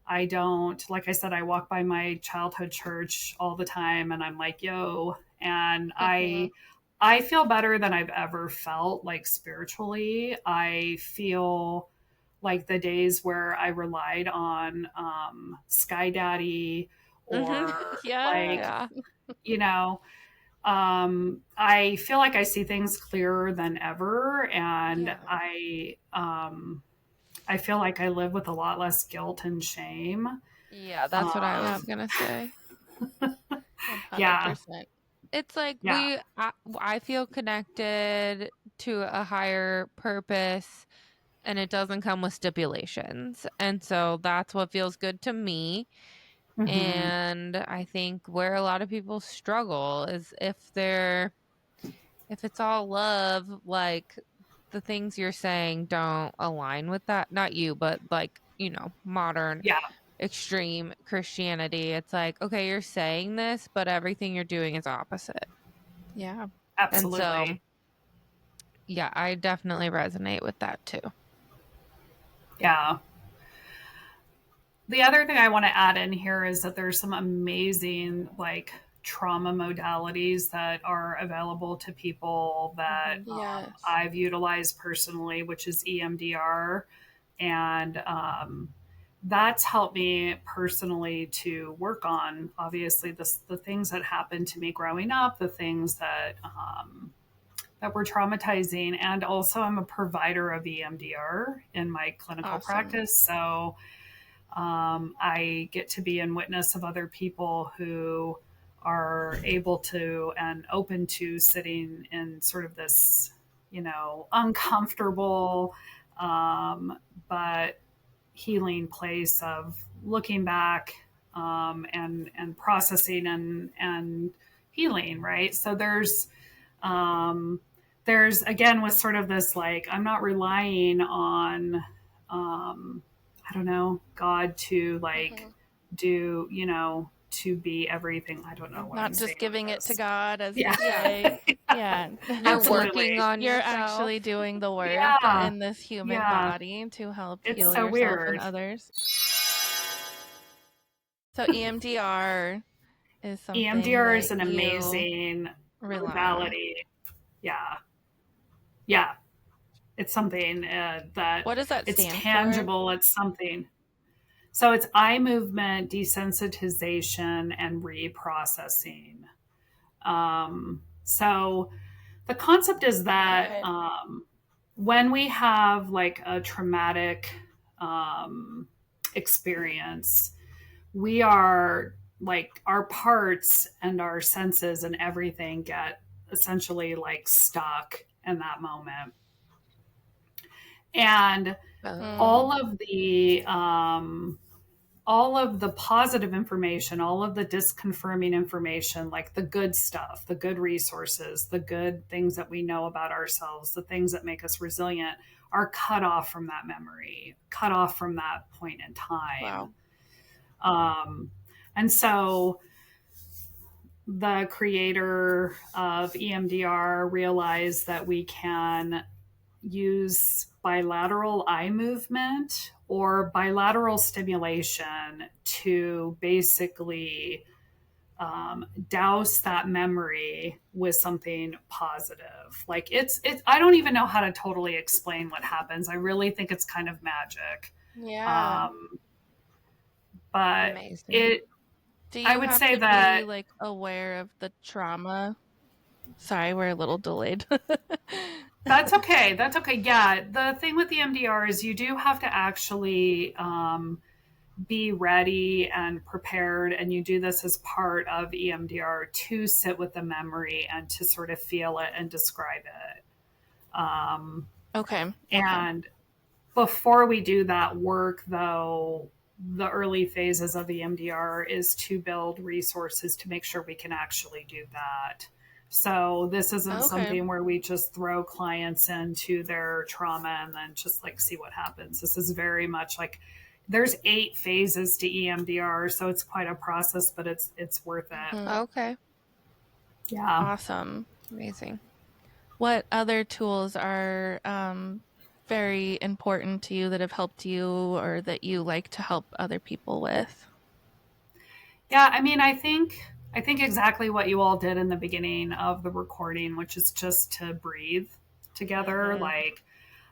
I don't, like I said, I walk by my childhood church all the time and I'm like, yo, and I feel better than I've ever felt, like spiritually. I feel like the days where I relied on Sky Daddy or I feel like I see things clearer than ever. And I feel like I live with a lot less guilt and shame. Yeah, that's what I was going to say. 100%. It's like I feel connected to a higher purpose and it doesn't come with stipulations. And so that's what feels good to me. And I think where a lot of people struggle is if it's all love, like the things you're saying don't align with that. Not you, but like, modern extreme Christianity. It's like, okay, you're saying this, but everything you're doing is opposite. Yeah, absolutely. And so, yeah, I definitely resonate with that too. Yeah. The other thing I want to add in here is that there's some amazing like trauma modalities that are available to people that I've utilized personally, which is EMDR. And that's helped me personally to work on, obviously, the things that happened to me growing up, the things that were traumatizing. And also I'm a provider of EMDR in my clinical practice. So I get to be in witness of other people who are able to and open to sitting in sort of this, uncomfortable, but healing place of looking back and processing and healing, right? So there's again with sort of this like I'm not relying on I don't know, God to like do, to be everything. I don't know what not I'm just giving it to God as you say. You're working on you're yourself. Actually doing the work in this human body to help heal so yourself weird. and others. So EMDR is something EMDR is an amazing modality. Yeah. Yeah. It's something that what does that it's stand tangible. for? It's something. So it's eye movement desensitization and reprocessing. So the concept is that when we have like a traumatic experience, we are like our parts and our senses and everything get essentially like stuck in that moment. And all of the positive information, all of the disconfirming information, like the good stuff, the good resources, the good things that we know about ourselves, the things that make us resilient, are cut off from that memory, cut off from that point in time. Wow. And so the creator of EMDR realized that we can use bilateral eye movement or bilateral stimulation to basically douse that memory with something positive. Like it's I don't even know how to totally explain what happens. I really think it's kind of magic. Yeah. But amazing. Do I you would have say to that be like aware of the trauma? Sorry, we're a little delayed. that's okay. That's okay. Yeah. The thing with the MDR is you do have to actually be ready and prepared. And you do this as part of EMDR to sit with the memory and to sort of feel it and describe it. Okay. And before we do that work, though, the early phases of EMDR is to build resources to make sure we can actually do that. So this isn't something where we just throw clients into their trauma and then just like see what happens. This is very much like there's 8 phases to EMDR, so it's quite a process, but it's worth it. Okay. Yeah. Awesome. Amazing. What other tools are very important to you that have helped you or that you like to help other people with? Yeah, I mean, I think exactly what you all did in the beginning of the recording, which is just to breathe together. Like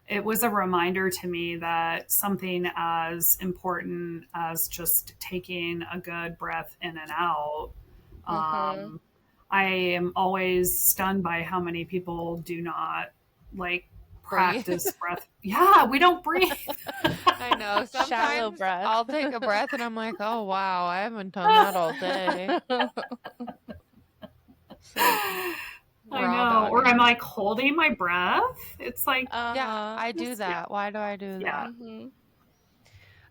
it was a reminder to me that something as important as just taking a good breath in and out. I am always stunned by how many people do not like practice breath. Yeah, we don't breathe. I know. Shallow Sometimes breath. I'll take a breath and I'm like, oh, wow, I haven't done that all day. I know. Or I'm like holding my breath. It's like, yeah, I do that. Why do I do that?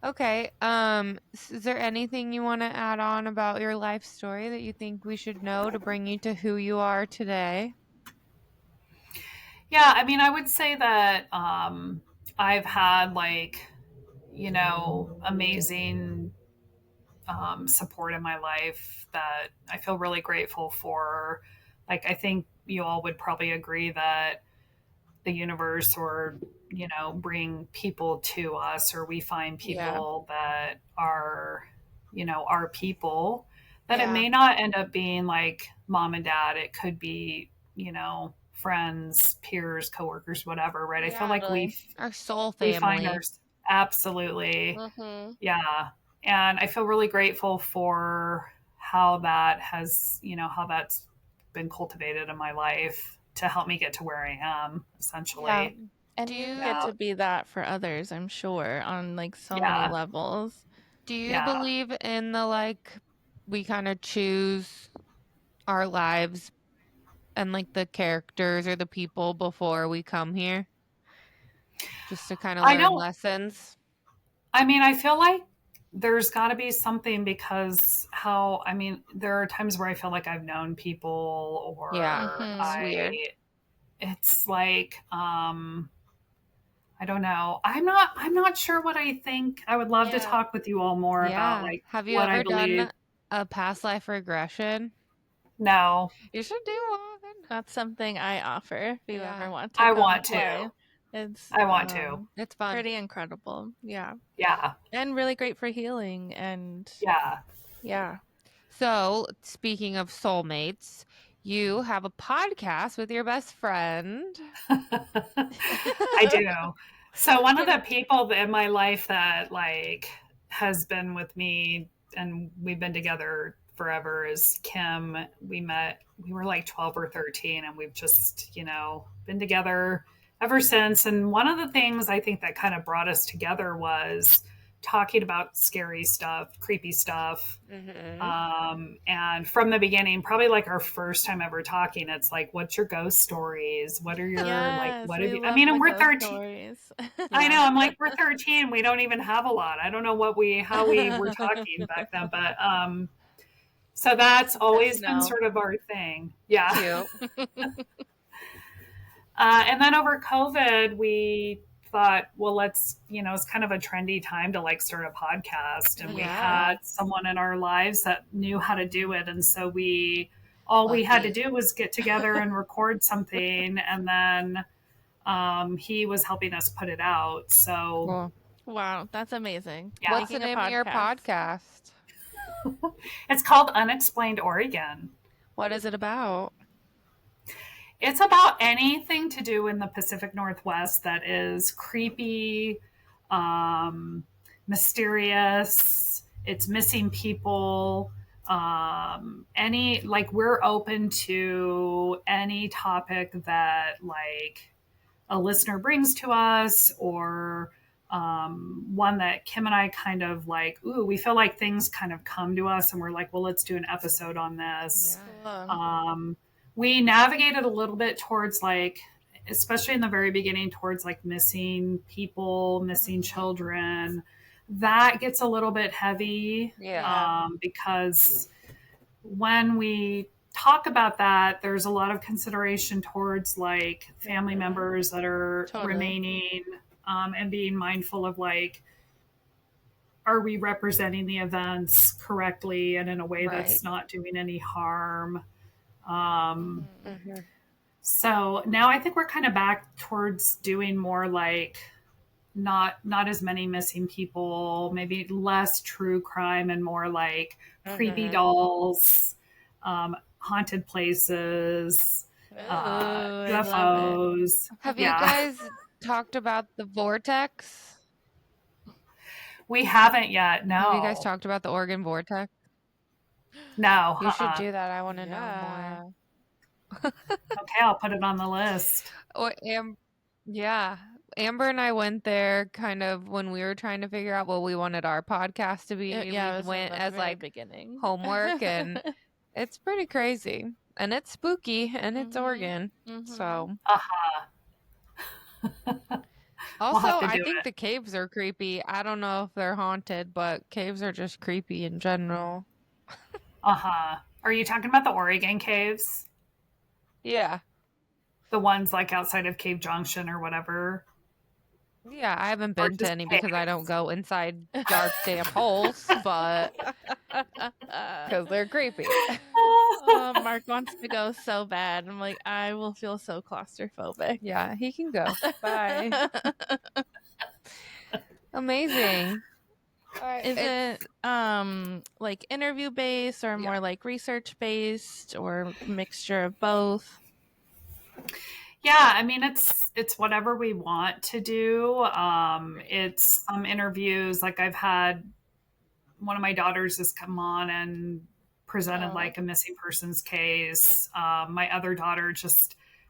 Okay. Is there anything you want to add on about your life story that you think we should know to bring you to who you are today? yeah, I mean, I would say that I've had like, amazing support in my life that I feel really grateful for. Like, I think you all would probably agree that the universe or, bring people to us, or we find people that are, our people, that it may not end up being like mom and dad. It could be, friends, peers, coworkers, whatever, right? I feel like our soul we find family. our absolutely. Yeah. And I feel really grateful for how that has, how that's been cultivated in my life to help me get to where I am, essentially. Yeah. And you get to be that for others, I'm sure, on like so many levels. Do you believe in the like we kind of choose our lives and like the characters or the people before we come here? Just to kind of learn lessons? I mean, I feel like there's got to be something because there are times where I feel like I've known people or it's weird. It's like, I don't know. I'm not sure what I think. I would love to talk with you all more about like have you what ever I believe. done a past life regression? No. You should do one. That's something I offer if you ever want to I come want play. to. I want to. It's fun. Pretty incredible. Yeah. Yeah. And really great for healing and yeah. Yeah. So, speaking of soulmates, you have a podcast with your best friend. I do. So one of the people in my life that like has been with me and we've been together forever is Kim. We were like 12 or 13 and we've just, been together ever since. And one of the things I think that kind of brought us together was talking about scary stuff, creepy stuff. And from the beginning, probably like our first time ever talking, it's like, what's your ghost stories? What are your, what have you, I mean, and we're 13. I know. I'm like, we're 13. We don't even have a lot. I don't know how we were talking back then, but, so that's always been sort of our thing. Yeah. And then over COVID, we thought, well, let's, it's kind of a trendy time to like start a podcast. And we had someone in our lives that knew how to do it. And so we had to do was get together and record something. And then he was helping us put it out. So, cool. Wow, that's amazing. Yeah. What's the name of your podcast? It's called Unexplained Oregon. What is it about? It's about anything to do in the Pacific Northwest that is creepy, mysterious. It's missing people. We're open to any topic that like a listener brings to us, or one that Kim and I kind of like, we feel like things kind of come to us and we're like, well, let's do an episode on this. Yeah. We navigated a little bit towards like, especially in the very beginning, towards like missing people, missing children. That gets a little bit heavy. Yeah. Because when we talk about that, there's a lot of consideration towards like family members that are remaining, and being mindful of like, are we representing the events correctly and in a way that's not doing any harm? So now I think we're kind of back towards doing more like not as many missing people, maybe less true crime and more like creepy dolls, haunted places, UFOs. Have you guys talked about the vortex? We haven't yet. No. Have you guys talked about the Oregon vortex? No. You should do that. I want to know more. Okay, I'll put it on the list. Amber and I went there kind of when we were trying to figure out what we wanted our podcast to be. We went as like beginning homework, and it's pretty crazy, and it's spooky, and it's Oregon. So also, I think the caves are creepy. I don't know if they're haunted, but caves are just creepy in general. Are you talking about the Oregon caves? Yeah. The ones like outside of Cave Junction or whatever? Yeah, I haven't been to any because I don't go inside dark, damp holes, but because they're creepy. Mark wants to go so bad. I'm like, I will feel so claustrophobic. Yeah, he can go. Bye. Amazing. Is it like interview based or more like research based or mixture of both? Yeah, I mean it's whatever we want to do. It's some interviews, like I've had one of my daughters has come on and presented like a missing persons case. My other daughter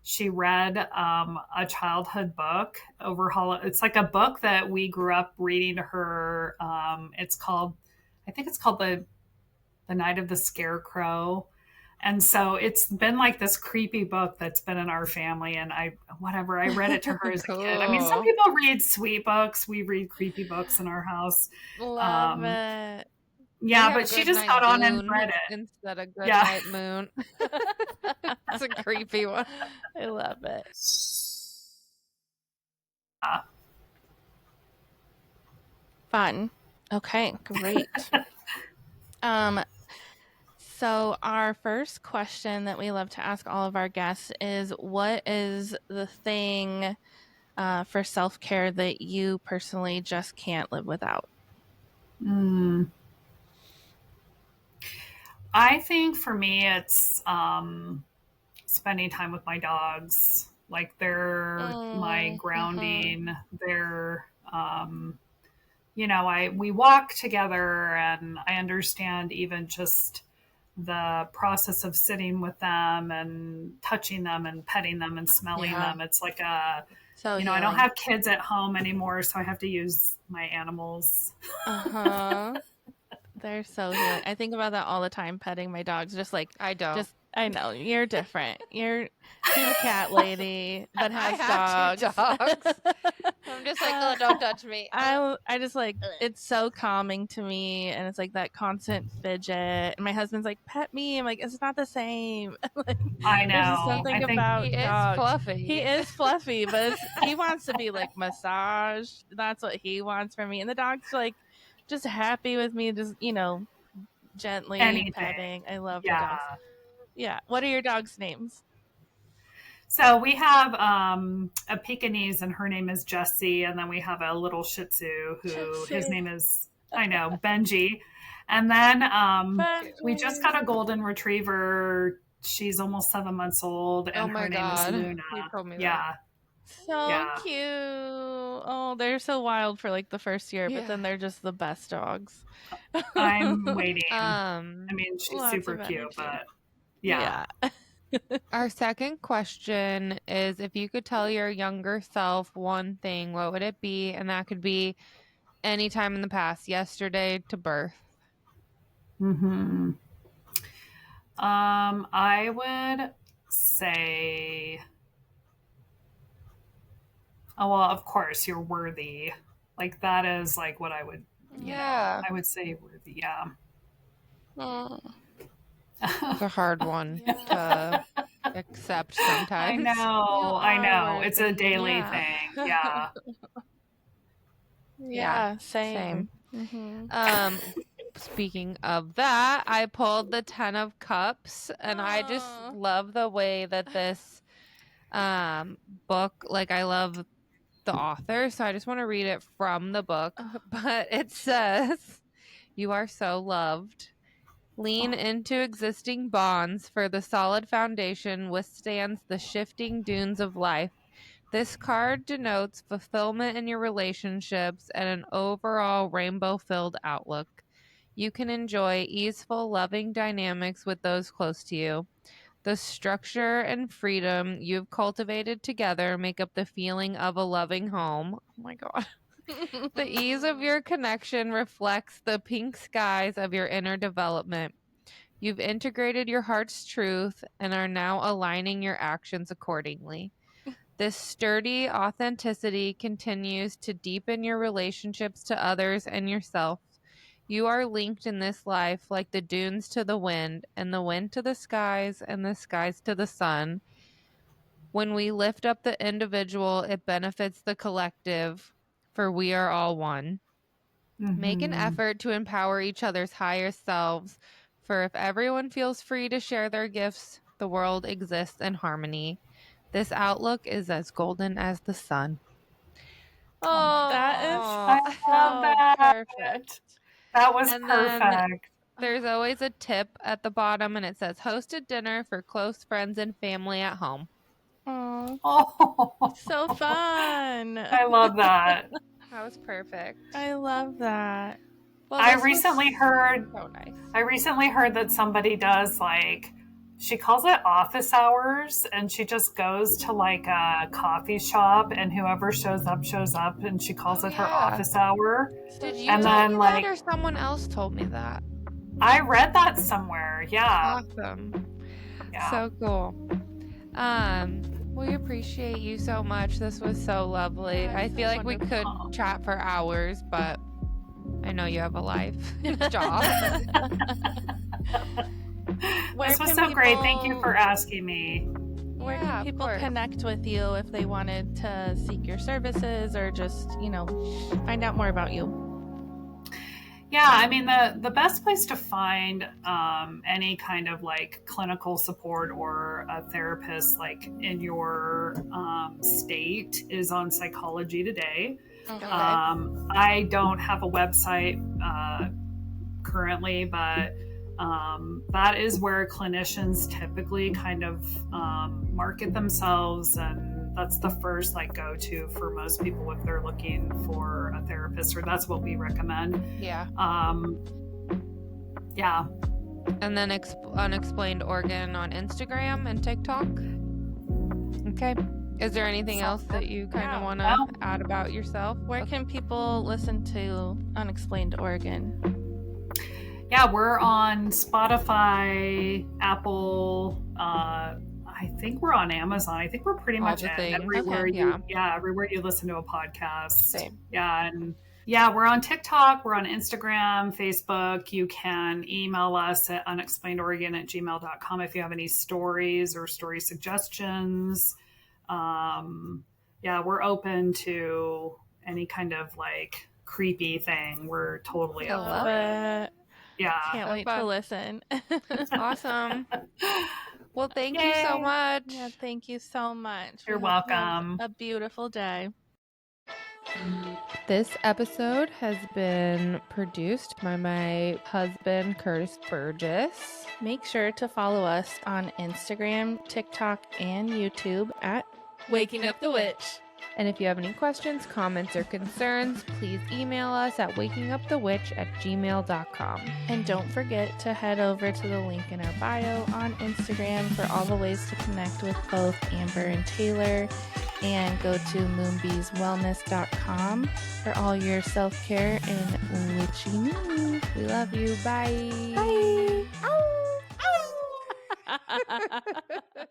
she read a childhood book it's like a book that we grew up reading to her. I think it's called the Night of the Scarecrow. And so it's been like this creepy book that's been in our family. And I read it to her as a kid. I mean, some people read sweet books. We read creepy books in our house. Love it. Yeah, but she just got on and read it. Instead of Good Night Moon. That's a creepy one. I love it. Fun. Okay, great. So our first question that we love to ask all of our guests is, what is the thing for self-care that you personally just can't live without? I think for me, it's spending time with my dogs. Like they're my grounding. They're, we walk together, and I understand even just the process of sitting with them and touching them and petting them and smelling them. It's like I don't have kids at home anymore, so I have to use my animals. They're so healing. I think about that all the time, petting my dogs. Just like I don't. I know you're different. She's a cat lady that has dogs. 2 dogs. I'm just like, oh, don't touch me. I just like, it's so calming to me, and it's like that constant fidget. And my husband's like, pet me. I'm like, it's not the same. Like, I know. There's just something about he dogs. Is fluffy. He is fluffy, but he wants to be like massaged. That's what he wants from me. And the dog's like just happy with me, just gently petting. I love the dogs. Yeah. What are your dogs' names? So we have a Pekingese, and her name is Jessie, and then we have a little Shih Tzu who his name is Benji, and then we just got a golden retriever. She's almost 7 months old, and her name is Luna. You told me that. So cute. Oh, they're so wild for like the first year, but then they're just the best dogs. I'm waiting. I mean, she's super cute, but yeah. Our second question is, if you could tell your younger self one thing, what would it be? And that could be any time in the past, yesterday to birth. I would say, oh, well, of course, you're worthy. Like, that is like what I would, I would say worthy. Yeah. It's a hard one to accept sometimes. I know. It's a daily thing. Yeah. Same. Speaking of that, I pulled the 10 of Cups, and I just love the way that this book, like, I love the author, so I just want to read it from the book. But it says, "You are so loved. Lean into existing bonds, for the solid foundation withstands the shifting dunes of life. This card denotes fulfillment in your relationships and an overall rainbow-filled outlook. You can enjoy easeful, loving dynamics with those close to you. The structure and freedom you've cultivated together make up the feeling of a loving home." Oh my God. "The ease of your connection reflects the pink skies of your inner development. You've integrated your heart's truth and are now aligning your actions accordingly. This sturdy authenticity continues to deepen your relationships to others and yourself. You are linked in this life like the dunes to the wind, and the wind to the skies, and the skies to the sun. When we lift up the individual, it benefits the collective, for we are all one. Make an effort to empower each other's higher selves, for if everyone feels free to share their gifts, the world exists in harmony. This outlook is as golden as the sun." Oh, that is perfect. That was perfect. There's always a tip at the bottom, and it says, "Hosted dinner for close friends and family at home." Oh, so fun. I love that. That was perfect. I love that. Well, I recently heard that somebody does, like, she calls it office hours, and she just goes to like a coffee shop, and whoever shows up, and she calls it her office hour. Did you tell me that, or someone else told me that? I read that somewhere. Yeah. Awesome. Yeah. So cool. We appreciate you so much. This was so lovely. I feel like we could chat for hours, but I know you have a life and a job. This was so great. Thank you for asking me. Where can people connect with you if they wanted to seek your services or just, find out more about you? Yeah, I mean, the best place to find any kind of like clinical support or a therapist like in your state is on Psychology Today. Okay. I don't have a website currently, but that is where clinicians typically kind of market themselves, and that's the first like go-to for most people if they're looking for a therapist, or that's what we recommend. Yeah. Yeah. And then Unexplained Oregon on Instagram and TikTok. Okay. Is there anything else that you kind of want to add about yourself? Where can people listen to Unexplained Oregon? Yeah, we're on Spotify, Apple. I think we're on Amazon. I think we're pretty much everywhere. Everywhere you listen to a podcast. Same. Yeah, and we're on TikTok. We're on Instagram, Facebook. You can email us at unexplainedoregon@gmail.com if you have any stories or story suggestions. We're open to any kind of like creepy thing. We're totally up for it. Yeah. Can't wait to listen. Awesome. Well, thank you so much. Yeah, thank you so much. You're welcome. A beautiful day. This episode has been produced by my husband, Curtis Burgess. Make sure to follow us on Instagram, TikTok, and YouTube at Waking Up the Witch. And if you have any questions, comments, or concerns, please email us at wakingupthewitch@gmail.com. And don't forget to head over to the link in our bio on Instagram for all the ways to connect with both Amber and Taylor. And go to moonbeeswellness.com for all your self-care and witchy news. We love you. Bye. Bye. Ow. Ow.